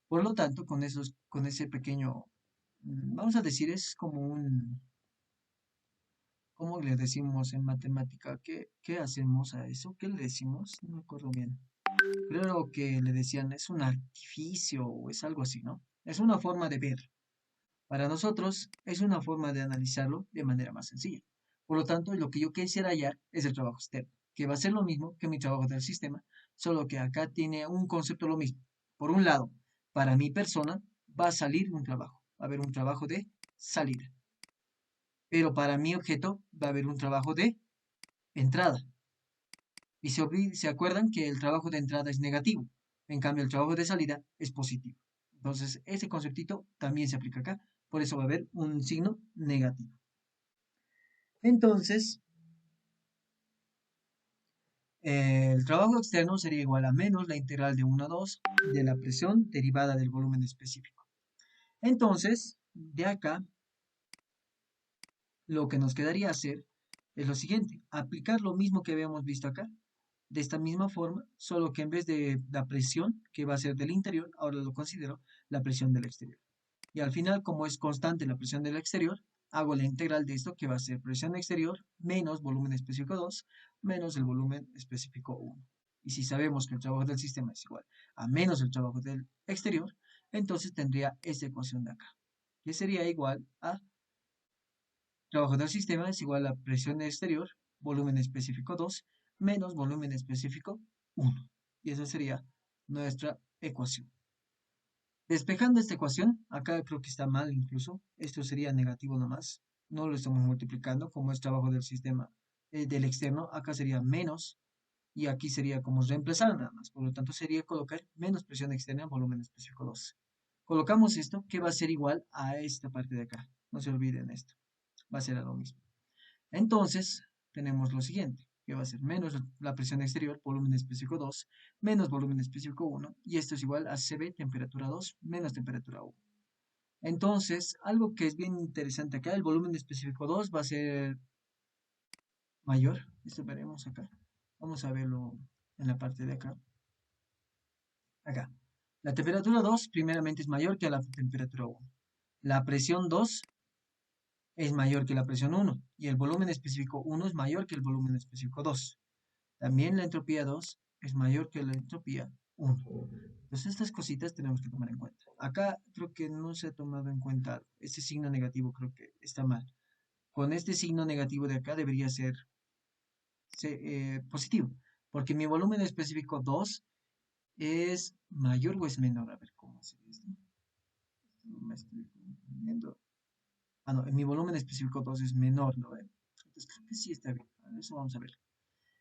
Por lo tanto, con ese pequeño, vamos a decir, es como ¿cómo le decimos en matemática? ¿Qué hacemos a eso? ¿Qué le decimos? No me acuerdo bien. Creo que le decían, es un artificio o es algo así, ¿no? Es una forma de ver. Para nosotros es una forma de analizarlo de manera más sencilla. Por lo tanto, lo que yo quisiera hallar es el trabajo externo, que va a ser lo mismo que mi trabajo del sistema, solo que acá tiene un concepto lo mismo. Por un lado, para mi persona va a salir un trabajo, va a haber un trabajo de salida, pero para mi objeto va a haber un trabajo de entrada. Y se acuerdan que el trabajo de entrada es negativo, en cambio el trabajo de salida es positivo. Entonces, ese conceptito también se aplica acá, por eso va a haber un signo negativo. Entonces, el trabajo externo sería igual a menos la integral de 1 a 2 de la presión derivada del volumen específico. Entonces, de acá, lo que nos quedaría hacer es lo siguiente, aplicar lo mismo que habíamos visto acá, de esta misma forma, solo que en vez de la presión que va a ser del interior, ahora lo considero la presión del exterior. Y al final, como es constante la presión del exterior, hago la integral de esto que va a ser presión exterior menos volumen específico 2 menos el volumen específico 1. Y si sabemos que el trabajo del sistema es igual a menos el trabajo del exterior, entonces tendría esta ecuación de acá, que sería igual a trabajo del sistema es igual a presión exterior, volumen específico 2 menos volumen específico 1. Y esa sería nuestra ecuación. Despejando esta ecuación, acá creo que está mal incluso, esto sería negativo nomás, no lo estamos multiplicando como es trabajo del sistema del externo, acá sería menos y aquí sería como reemplazar nada más, por lo tanto sería colocar menos presión externa volumen específico 2. Colocamos esto que va a ser igual a esta parte de acá, no se olviden esto, va a ser a lo mismo. Entonces, tenemos lo siguiente, que va a ser menos la presión exterior, volumen específico 2, menos volumen específico 1, y esto es igual a CB, temperatura 2, menos temperatura 1. Entonces, algo que es bien interesante acá, el volumen específico 2 va a ser mayor, esto veremos acá. Vamos a verlo en la parte de acá. Acá. La temperatura 2 primeramente es mayor que la temperatura 1. La presión 2 es mayor que la presión 1 y el volumen específico 1 es mayor que el volumen específico 2. También la entropía 2 es mayor que la entropía 1. Entonces estas cositas tenemos que tomar en cuenta. Acá creo que no se ha tomado en cuenta este signo negativo, creo que está mal. Con este signo negativo de acá debería ser positivo, porque mi volumen específico 2 es mayor o es menor. A ver cómo se esto. No me estoy confundiendo. Ah, no, en mi volumen específico 2 es menor, ¿no? Entonces creo que sí está bien. Eso vamos a ver.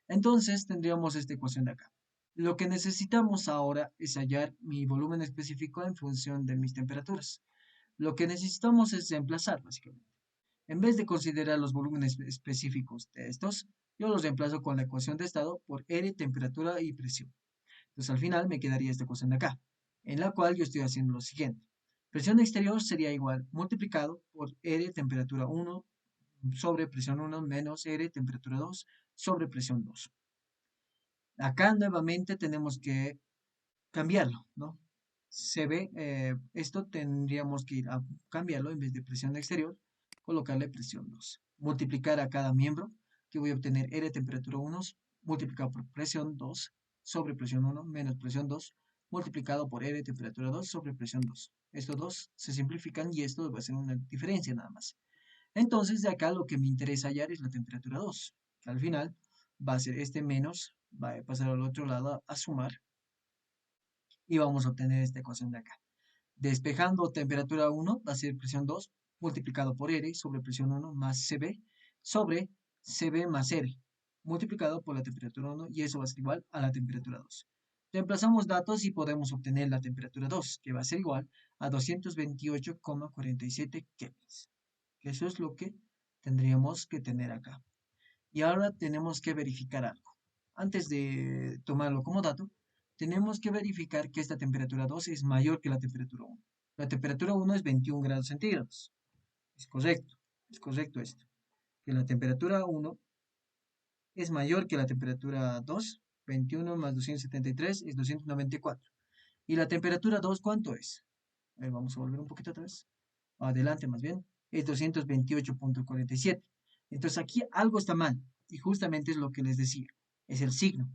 Entonces tendríamos esta ecuación de acá. Lo que necesitamos ahora es hallar mi volumen específico en función de mis temperaturas. Lo que necesitamos es reemplazar, básicamente. En vez de considerar los volúmenes específicos de estos, yo los reemplazo con la ecuación de estado por R, temperatura y presión. Entonces al final me quedaría esta ecuación de acá, en la cual yo estoy haciendo lo siguiente. Presión exterior sería igual multiplicado por R, temperatura 1, sobre presión 1 menos R, temperatura 2, sobre presión 2. Acá nuevamente tenemos que cambiarlo, ¿no? Se ve, esto tendríamos que ir a cambiarlo en vez de presión exterior, colocarle presión 2. Multiplicar a cada miembro, que voy a obtener R temperatura 1 multiplicado por presión 2 sobre presión 1 menos presión 2 multiplicado por R temperatura 2 sobre presión 2. Estos dos se simplifican y esto va a ser una diferencia nada más. Entonces de acá lo que me interesa hallar es la temperatura 2, que al final va a ser este menos, va a pasar al otro lado a sumar y vamos a obtener esta ecuación de acá. Despejando temperatura 1 va a ser presión 2 multiplicado por R sobre presión 1 más CB sobre CB más R multiplicado por la temperatura 1 y eso va a ser igual a la temperatura 2. Reemplazamos datos y podemos obtener la temperatura 2 que va a ser igual a 228,47 kelvins. Eso es lo que tendríamos que tener acá. Y ahora tenemos que verificar algo. Antes de tomarlo como dato, tenemos que verificar que esta temperatura 2 es mayor que la temperatura 1. La temperatura 1 es 21 grados centígrados. Es correcto esto. Que la temperatura 1 es mayor que la temperatura 2. 21 más 273 es 294. ¿Y la temperatura 2 cuánto es? A ver, vamos a volver un poquito atrás. Adelante más bien. Es 228,47. Entonces aquí algo está mal. Y justamente es lo que les decía. Es el signo.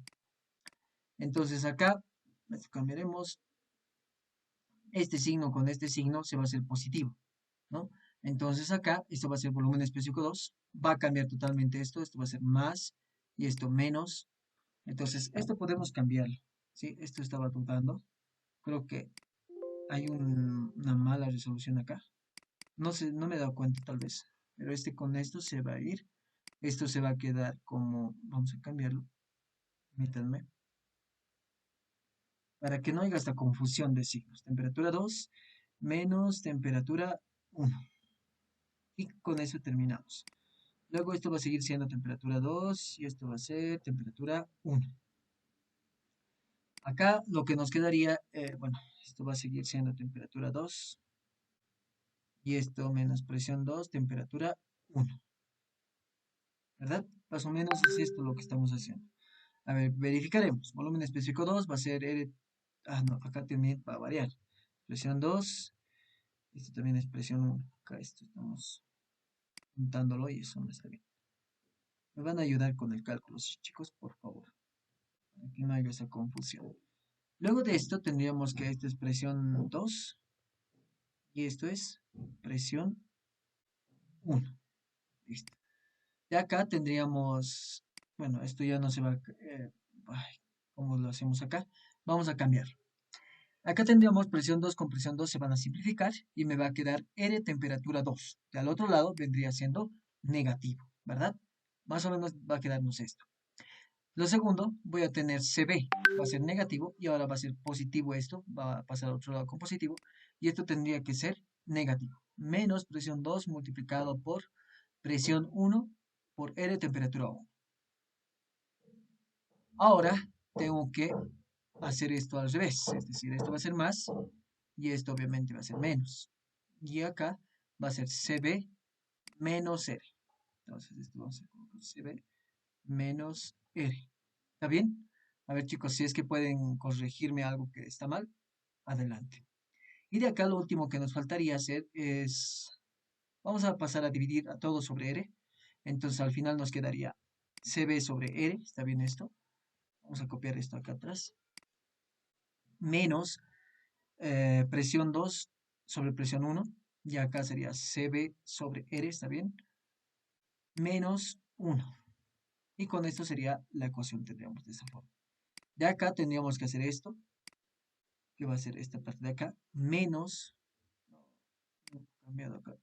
Entonces acá cambiaremos este signo con este signo, se va a hacer positivo, ¿no? Entonces acá, esto va a ser volumen específico 2, va a cambiar totalmente esto va a ser más y esto menos. Entonces, esto podemos cambiarlo, ¿sí? Esto estaba dudando. Creo que hay una mala resolución acá. No sé, no me he dado cuenta tal vez, pero este con esto se va a ir. Esto se va a quedar como, vamos a cambiarlo, permítanme, para que no haya esta confusión de signos. Temperatura 2 menos temperatura 1. Y con eso terminamos. Luego esto va a seguir siendo temperatura 2 y esto va a ser temperatura 1. Acá lo que nos quedaría, bueno, esto va a seguir siendo temperatura 2 y esto menos presión 2, temperatura 1. ¿Verdad? Más o menos es esto lo que estamos haciendo. A ver, verificaremos. Volumen específico 2 va a ser R. Ah, no, acá también va a variar. Presión 2. Esto también es presión 1. Acá esto estamos juntándolo y eso no está bien. Me van a ayudar con el cálculo, sí, chicos, por favor. Para que no haya esa confusión. Luego de esto tendríamos que esto es presión 2 y esto es presión 1. Listo. De acá tendríamos, bueno, esto ya no se va, ay, ¿cómo lo hacemos acá? Vamos a cambiar. Acá tendríamos presión 2 con presión 2 se van a simplificar y me va a quedar R temperatura 2. De al otro lado vendría siendo negativo, ¿verdad? Más o menos va a quedarnos esto. Lo segundo, voy a tener CB, va a ser negativo y ahora va a ser positivo esto, va a pasar al otro lado con positivo y esto tendría que ser negativo. Menos presión 2 multiplicado por presión 1 por R temperatura 1. Ahora tengo que hacer esto al revés, es decir, esto va a ser más y esto obviamente va a ser menos. Y acá va a ser CB menos R. Entonces esto vamos a colocar CB menos R. ¿Está bien? A ver chicos, si es que pueden corregirme algo que está mal, adelante. Y de acá lo último que nos faltaría hacer es, vamos a pasar a dividir a todo sobre R. Entonces al final nos quedaría CB sobre R, ¿está bien esto? Vamos a copiar esto acá atrás. Menos presión 2 sobre presión 1. Y acá sería CB sobre R, ¿está bien? Menos 1. Y con esto sería la ecuación, tendríamos de esa forma. De acá tendríamos que hacer esto, que va a ser esta parte de acá, menos, no, cambiado acá,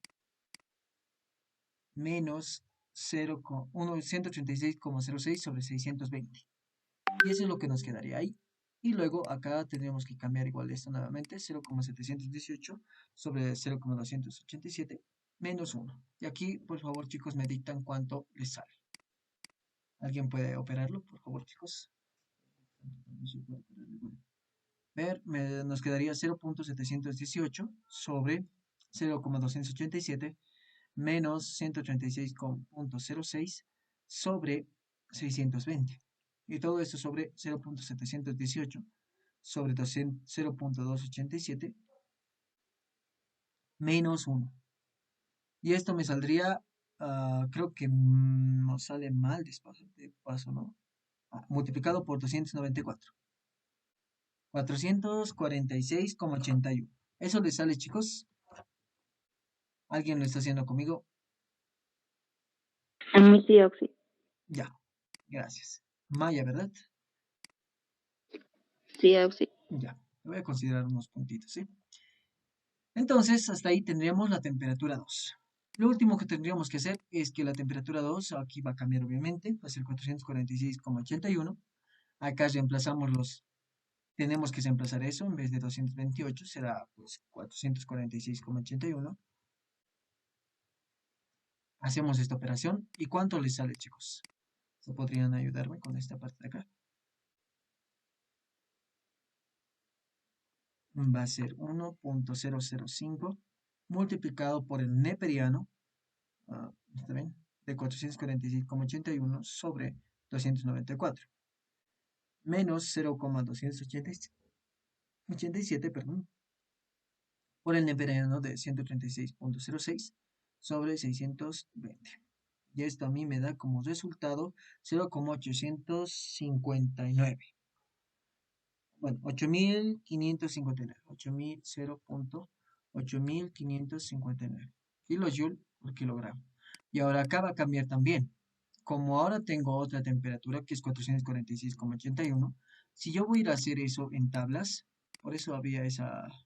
menos 186,06 sobre 620. Y eso es lo que nos quedaría ahí. Y luego acá tendríamos que cambiar igual esto nuevamente, 0,718 sobre 0,287 menos 1. Y aquí, por favor, chicos, me dictan cuánto les sale. ¿Alguien puede operarlo, por favor, chicos? Ver, nos quedaría 0,718 sobre 0,287 menos 136,06 sobre 620. Y todo esto sobre 0,718 sobre 0,287 menos 1. Y esto me saldría, creo que nos sale mal de paso, ¿no? Multiplicado por 294. 446,81. Eso les sale, chicos. ¿Alguien lo está haciendo conmigo? A mí sí, Oxy. Ya, gracias. Maya, ¿verdad? Sí, Oxy. Ya, le voy a considerar unos puntitos, ¿sí? Entonces, hasta ahí tendríamos la temperatura 2. Lo último que tendríamos que hacer es que la temperatura 2, aquí va a cambiar obviamente, va a ser 446,81. Acá reemplazamos tenemos que reemplazar eso, en vez de 228 será pues 446,81. Hacemos esta operación. ¿Y cuánto les sale, chicos? ¿Se podrían ayudarme con esta parte de acá? Va a ser 1,005 multiplicado por el neperiano, ¿está bien? De 446,81 sobre 294, menos 0,287, perdón, por el neperiano de 136,06 sobre 620. Y esto a mí me da como resultado 0,859. Bueno, 8.559. 8.559 kilojoule por kilogramo. Y ahora acá va a cambiar también. Como ahora tengo otra temperatura que es 446,81, si yo voy a ir a hacer eso en tablas, por eso había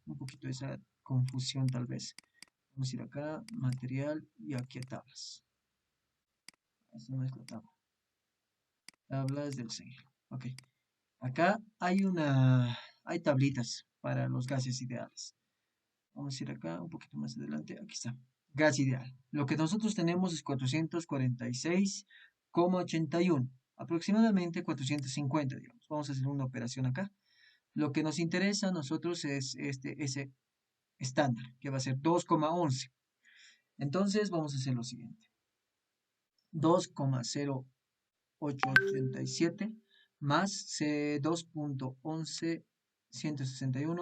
un poquito esa confusión tal vez. Vamos a ir acá, material, y aquí a tablas. Esta no es la tabla. Tablas del Excel. Ok. Acá hay tablitas para los gases ideales. Vamos a ir acá un poquito más adelante. Aquí está. Gas ideal. Lo que nosotros tenemos es 446,81. Aproximadamente 450, digamos. Vamos a hacer una operación acá. Lo que nos interesa a nosotros es ese estándar, que va a ser 2,11. Entonces vamos a hacer lo siguiente. 2,0887 más 2,11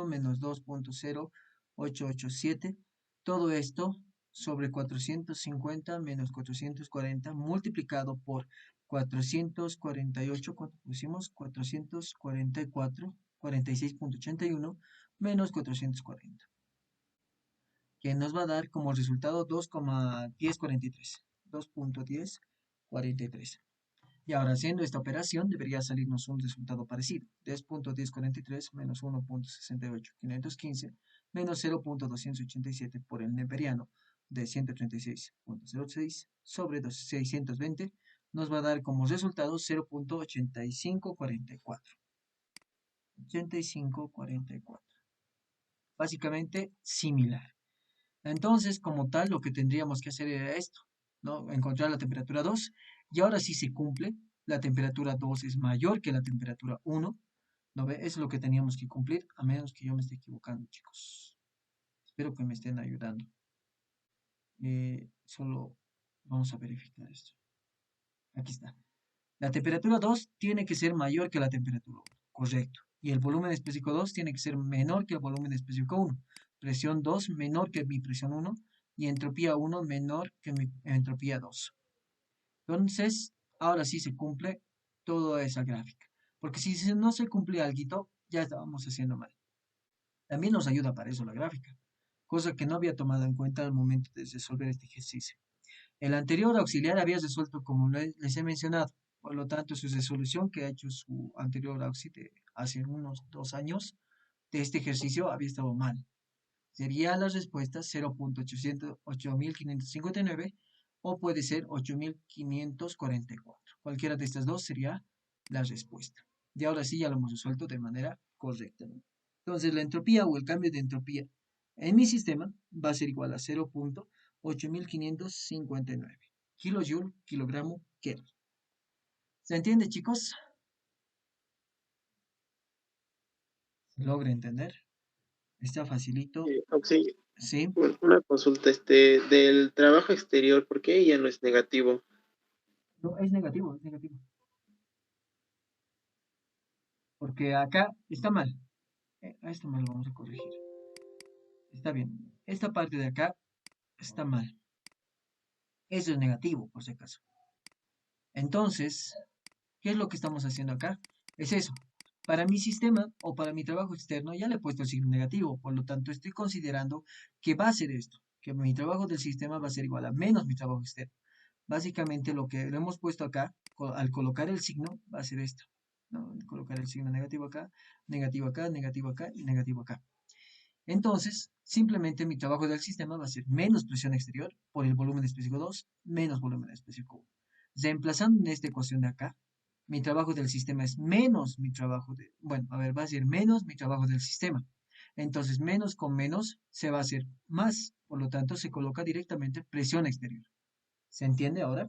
menos 2,0887. Todo esto sobre 450 menos 440 multiplicado por 448, ¿cuánto pusimos? 444, 46,81 menos 440, que nos va a dar como resultado 2,1043. 2,1043. Y ahora haciendo esta operación debería salirnos un resultado parecido. 10,1043 menos 1,68515 menos 0,287 por el neperiano de 136,06 sobre 620 nos va a dar como resultado 0,8544. 8544. Básicamente similar. Entonces, como tal, lo que tendríamos que hacer era esto, ¿no? Encontrar la temperatura 2 y ahora sí se cumple. La temperatura 2 es mayor que la temperatura 1, ¿no ve? Eso es lo que teníamos que cumplir, a menos que yo me esté equivocando, chicos. Espero que me estén ayudando. Solo vamos a verificar esto. Aquí está. La temperatura 2 tiene que ser mayor que la temperatura 1, correcto. Y el volumen específico 2 tiene que ser menor que el volumen específico 1. Presión 2 menor que mi presión 1 y entropía 1 menor que mi entropía 2. Entonces, ahora sí se cumple toda esa gráfica. Porque si no se cumple algo, ya estábamos haciendo mal. También nos ayuda para eso la gráfica, cosa que no había tomado en cuenta al momento de resolver este ejercicio. El anterior auxiliar había resuelto como les he mencionado, por lo tanto su resolución que ha hecho su anterior auxiliar hace unos 2 años de este ejercicio había estado mal. Sería la respuesta 0,8559 o puede ser 8544. Cualquiera de estas dos sería la respuesta. Y ahora sí ya lo hemos resuelto de manera correcta, ¿no? Entonces la entropía o el cambio de entropía en mi sistema va a ser igual a 0.8559 kilojoule, kilogramo, Kelvin. ¿Se entiende, chicos? ¿Se logra entender? Está facilito, Sí, ¿sí? una consulta del trabajo exterior, ¿por qué ya no es negativo? No, es negativo, es negativo. Porque acá está mal. A esto mal lo vamos a corregir. Está bien. Esta parte de acá está mal. Eso es negativo, por si acaso. Entonces, ¿qué es lo que estamos haciendo acá? Es eso. Para mi sistema o para mi trabajo externo ya le he puesto el signo negativo, por lo tanto estoy considerando que va a ser esto, que mi trabajo del sistema va a ser igual a menos mi trabajo externo. Básicamente lo que le hemos puesto acá, al colocar el signo, va a ser esto, ¿no? Colocar el signo negativo acá, negativo acá y negativo acá. Entonces, simplemente mi trabajo del sistema va a ser menos presión exterior por el volumen específico 2 menos volumen específico 1. Reemplazando en esta ecuación de acá, mi trabajo del sistema es menos mi trabajo de, bueno, a ver, va a ser menos mi trabajo del sistema. Entonces, menos con menos se va a hacer más, por lo tanto, se coloca directamente presión exterior. ¿Se entiende ahora?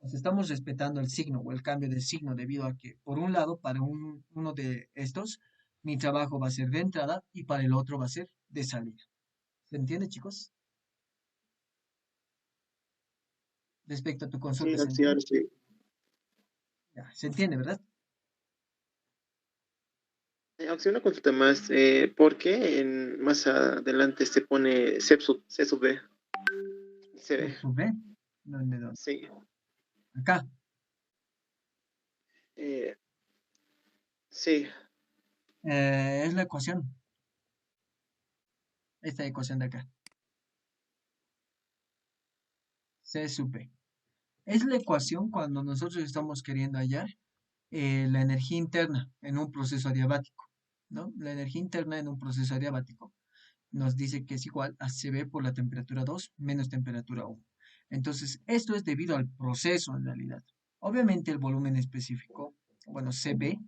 Pues estamos respetando el signo o el cambio de signo debido a que, por un lado, para uno de estos, mi trabajo va a ser de entrada y para el otro va a ser de salida. ¿Se entiende, chicos? Respecto a tu Sí, consulta, ¿se sí, ahora entiende? sí. Ya, se entiende, ¿verdad? Aunque una consulta más, ¿por qué más adelante se pone C sub B? Se Se ve. sube. ¿Dónde, dónde? Sí. Acá. Eh, sí, Es la ecuación. Esta ecuación de acá. C sub P. Es la ecuación cuando nosotros estamos queriendo hallar la energía interna en un proceso adiabático, ¿no? La energía interna en un proceso adiabático nos dice que es igual a CB por la temperatura 2 menos temperatura 1. Entonces, esto es debido al proceso en realidad. Obviamente el volumen específico, bueno, CB,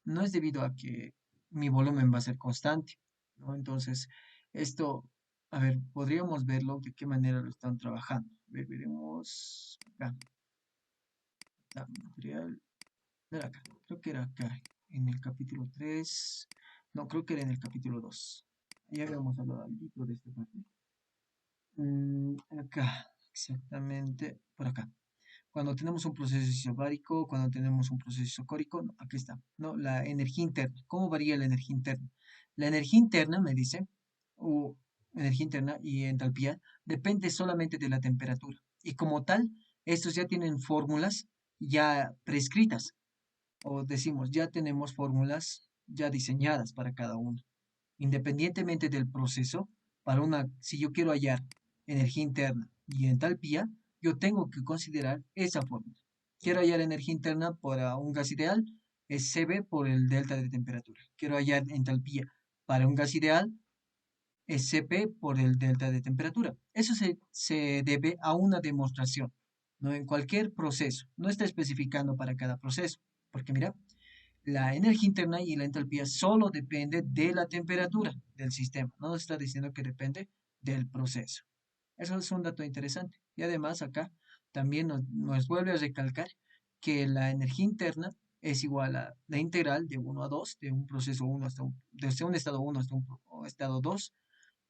no es debido a que mi volumen va a ser constante, ¿no? Entonces, esto, a ver, podríamos verlo de qué manera lo están trabajando. A ver, veremos acá, material, no era acá, creo que era acá, en el capítulo 3, no, creo que era en el capítulo 2. Ya habíamos hablado algo de esta parte. Acá, exactamente por acá. Cuando tenemos un proceso isobárico, cuando tenemos un proceso isocórico, no, aquí está, ¿no? La energía interna. ¿Cómo varía la energía interna? La energía interna, me dice, o energía interna y entalpía, depende solamente de la temperatura. Y como tal, estos ya tienen fórmulas ya prescritas, o decimos, ya tenemos fórmulas ya diseñadas para cada uno independientemente del proceso, si yo quiero hallar energía interna y entalpía, yo tengo que considerar esa fórmula. Quiero hallar energía interna para un gas ideal, es CB por el delta de temperatura. Quiero hallar entalpía para un gas ideal, es CP por el delta de temperatura. Eso se debe a una demostración, no en cualquier proceso. No está especificando para cada proceso, porque mira, la energía interna y la entalpía solo depende de la temperatura del sistema. No nos está diciendo que depende del proceso. Eso es un dato interesante. Y además acá también nos vuelve a recalcar que la energía interna es igual a la integral de 1 a 2, de un proceso 1 desde un estado 1 hasta un estado 2,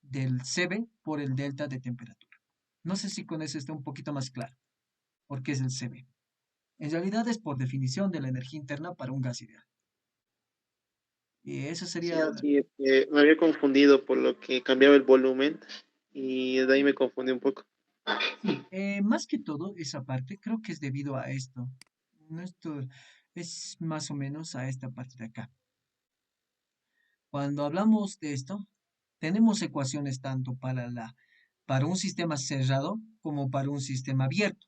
del CB por el delta de temperatura. No sé si con eso está un poquito más claro. ¿Por qué es el CB? En realidad es por definición de la energía interna para un gas ideal. Y eso sí, sería, así es. Me había confundido por lo que cambiaba el volumen y de ahí me confundí un poco. sí, más que todo esa parte, creo que es debido a esto. No esto es más o menos a esta parte de acá. Cuando hablamos de esto, tenemos ecuaciones tanto para un sistema cerrado como para un sistema abierto.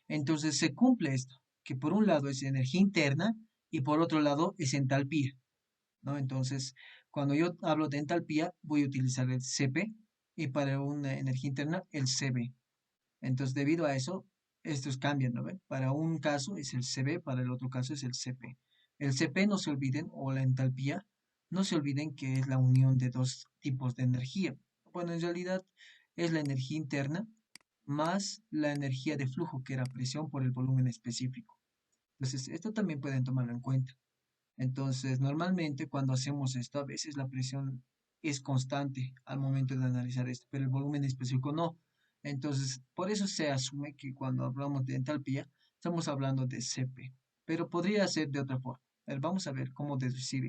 Entonces se cumple esto, que por un lado es energía interna y por otro lado es entalpía, ¿no? Entonces, cuando yo hablo de entalpía, voy a utilizar el CP y para una energía interna el CB. Entonces, debido a eso, estos cambian, ¿no ven? Para un caso es el CB, para el otro caso es el CP. El CP no se olviden, o la entalpía, no se olviden que es la unión de dos tipos de energía. Bueno, en realidad es la energía interna más la energía de flujo, que era presión por el volumen específico. Entonces, esto también pueden tomarlo en cuenta. Entonces, normalmente cuando hacemos esto, a veces la presión es constante al momento de analizar esto, pero el volumen específico no. Entonces, por eso se asume que cuando hablamos de entalpía, estamos hablando de CP, pero podría ser de otra forma. A ver, vamos a ver cómo deducir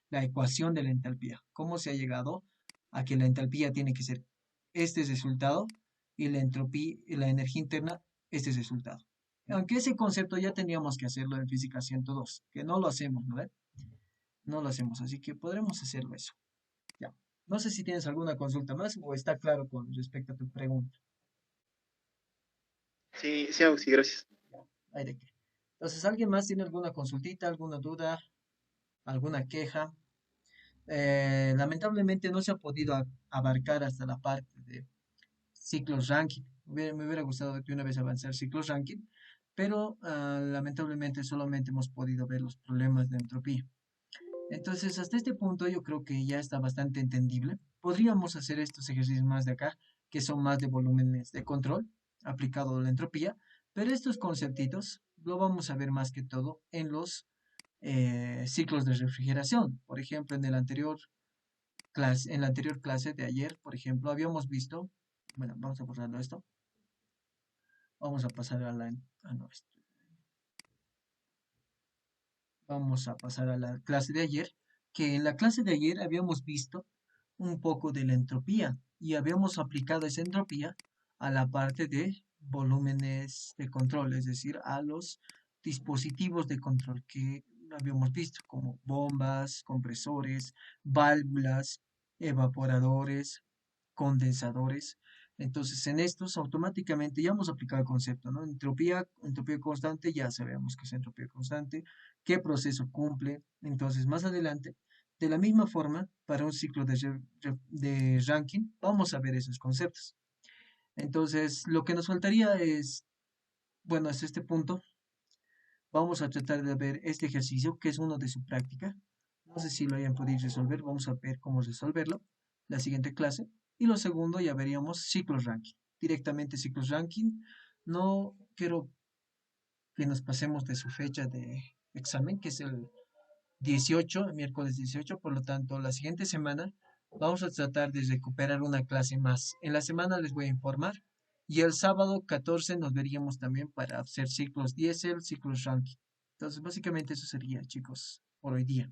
la ecuación de la entalpía, cómo se ha llegado a que la entalpía tiene que ser este resultado y la entropía y la energía interna este resultado. Aunque ese concepto ya teníamos que hacerlo en física 102, que no lo hacemos, ¿no ve? No lo hacemos, así que podremos hacerlo eso. Ya. No sé si tienes alguna consulta más o está claro con respecto a tu pregunta. Sí, sí, sí, gracias. Ya, hay de qué. Entonces, ¿alguien más tiene alguna consultita, alguna duda, alguna queja? Lamentablemente no se ha podido abarcar hasta la parte de ciclos ranking. Me hubiera gustado de una vez avanzar ciclos ranking, pero lamentablemente solamente hemos podido ver los problemas de entropía. Entonces, hasta este punto yo creo que ya está bastante entendible. Podríamos hacer estos ejercicios más de acá, que son más de volúmenes de control aplicado a la entropía, pero estos conceptitos lo vamos a ver más que todo en los ciclos de refrigeración. Por ejemplo, en la anterior clase de ayer, por ejemplo, habíamos visto, bueno, vamos a borrarlo esto, vamos a pasar a la, ah, no, vamos a pasar a la clase de ayer, que en la clase de ayer habíamos visto un poco de la entropía y habíamos aplicado esa entropía a la parte de volúmenes de control, es decir, a los dispositivos de control que habíamos visto, como bombas, compresores, válvulas, evaporadores, condensadores. Entonces, en estos automáticamente ya hemos aplicado el concepto, ¿no? Entropía constante, ya sabemos que es entropía constante, qué proceso cumple. Entonces, más adelante, de la misma forma, para un ciclo de ranking, vamos a ver esos conceptos. Entonces, lo que nos faltaría es, bueno, hasta este punto, vamos a tratar de ver este ejercicio, que es uno de su práctica. No sé si lo hayan podido resolver, vamos a ver cómo resolverlo la siguiente clase. Y lo segundo, ya veríamos ciclos ranking, directamente ciclos ranking. No quiero que nos pasemos de su fecha de examen, que es el 18, miércoles 18. Por lo tanto, la siguiente semana vamos a tratar de recuperar una clase más. En la semana les voy a informar y el sábado 14 nos veríamos también para hacer ciclos diésel, ciclos ranking. Entonces, básicamente eso sería, chicos, por hoy día.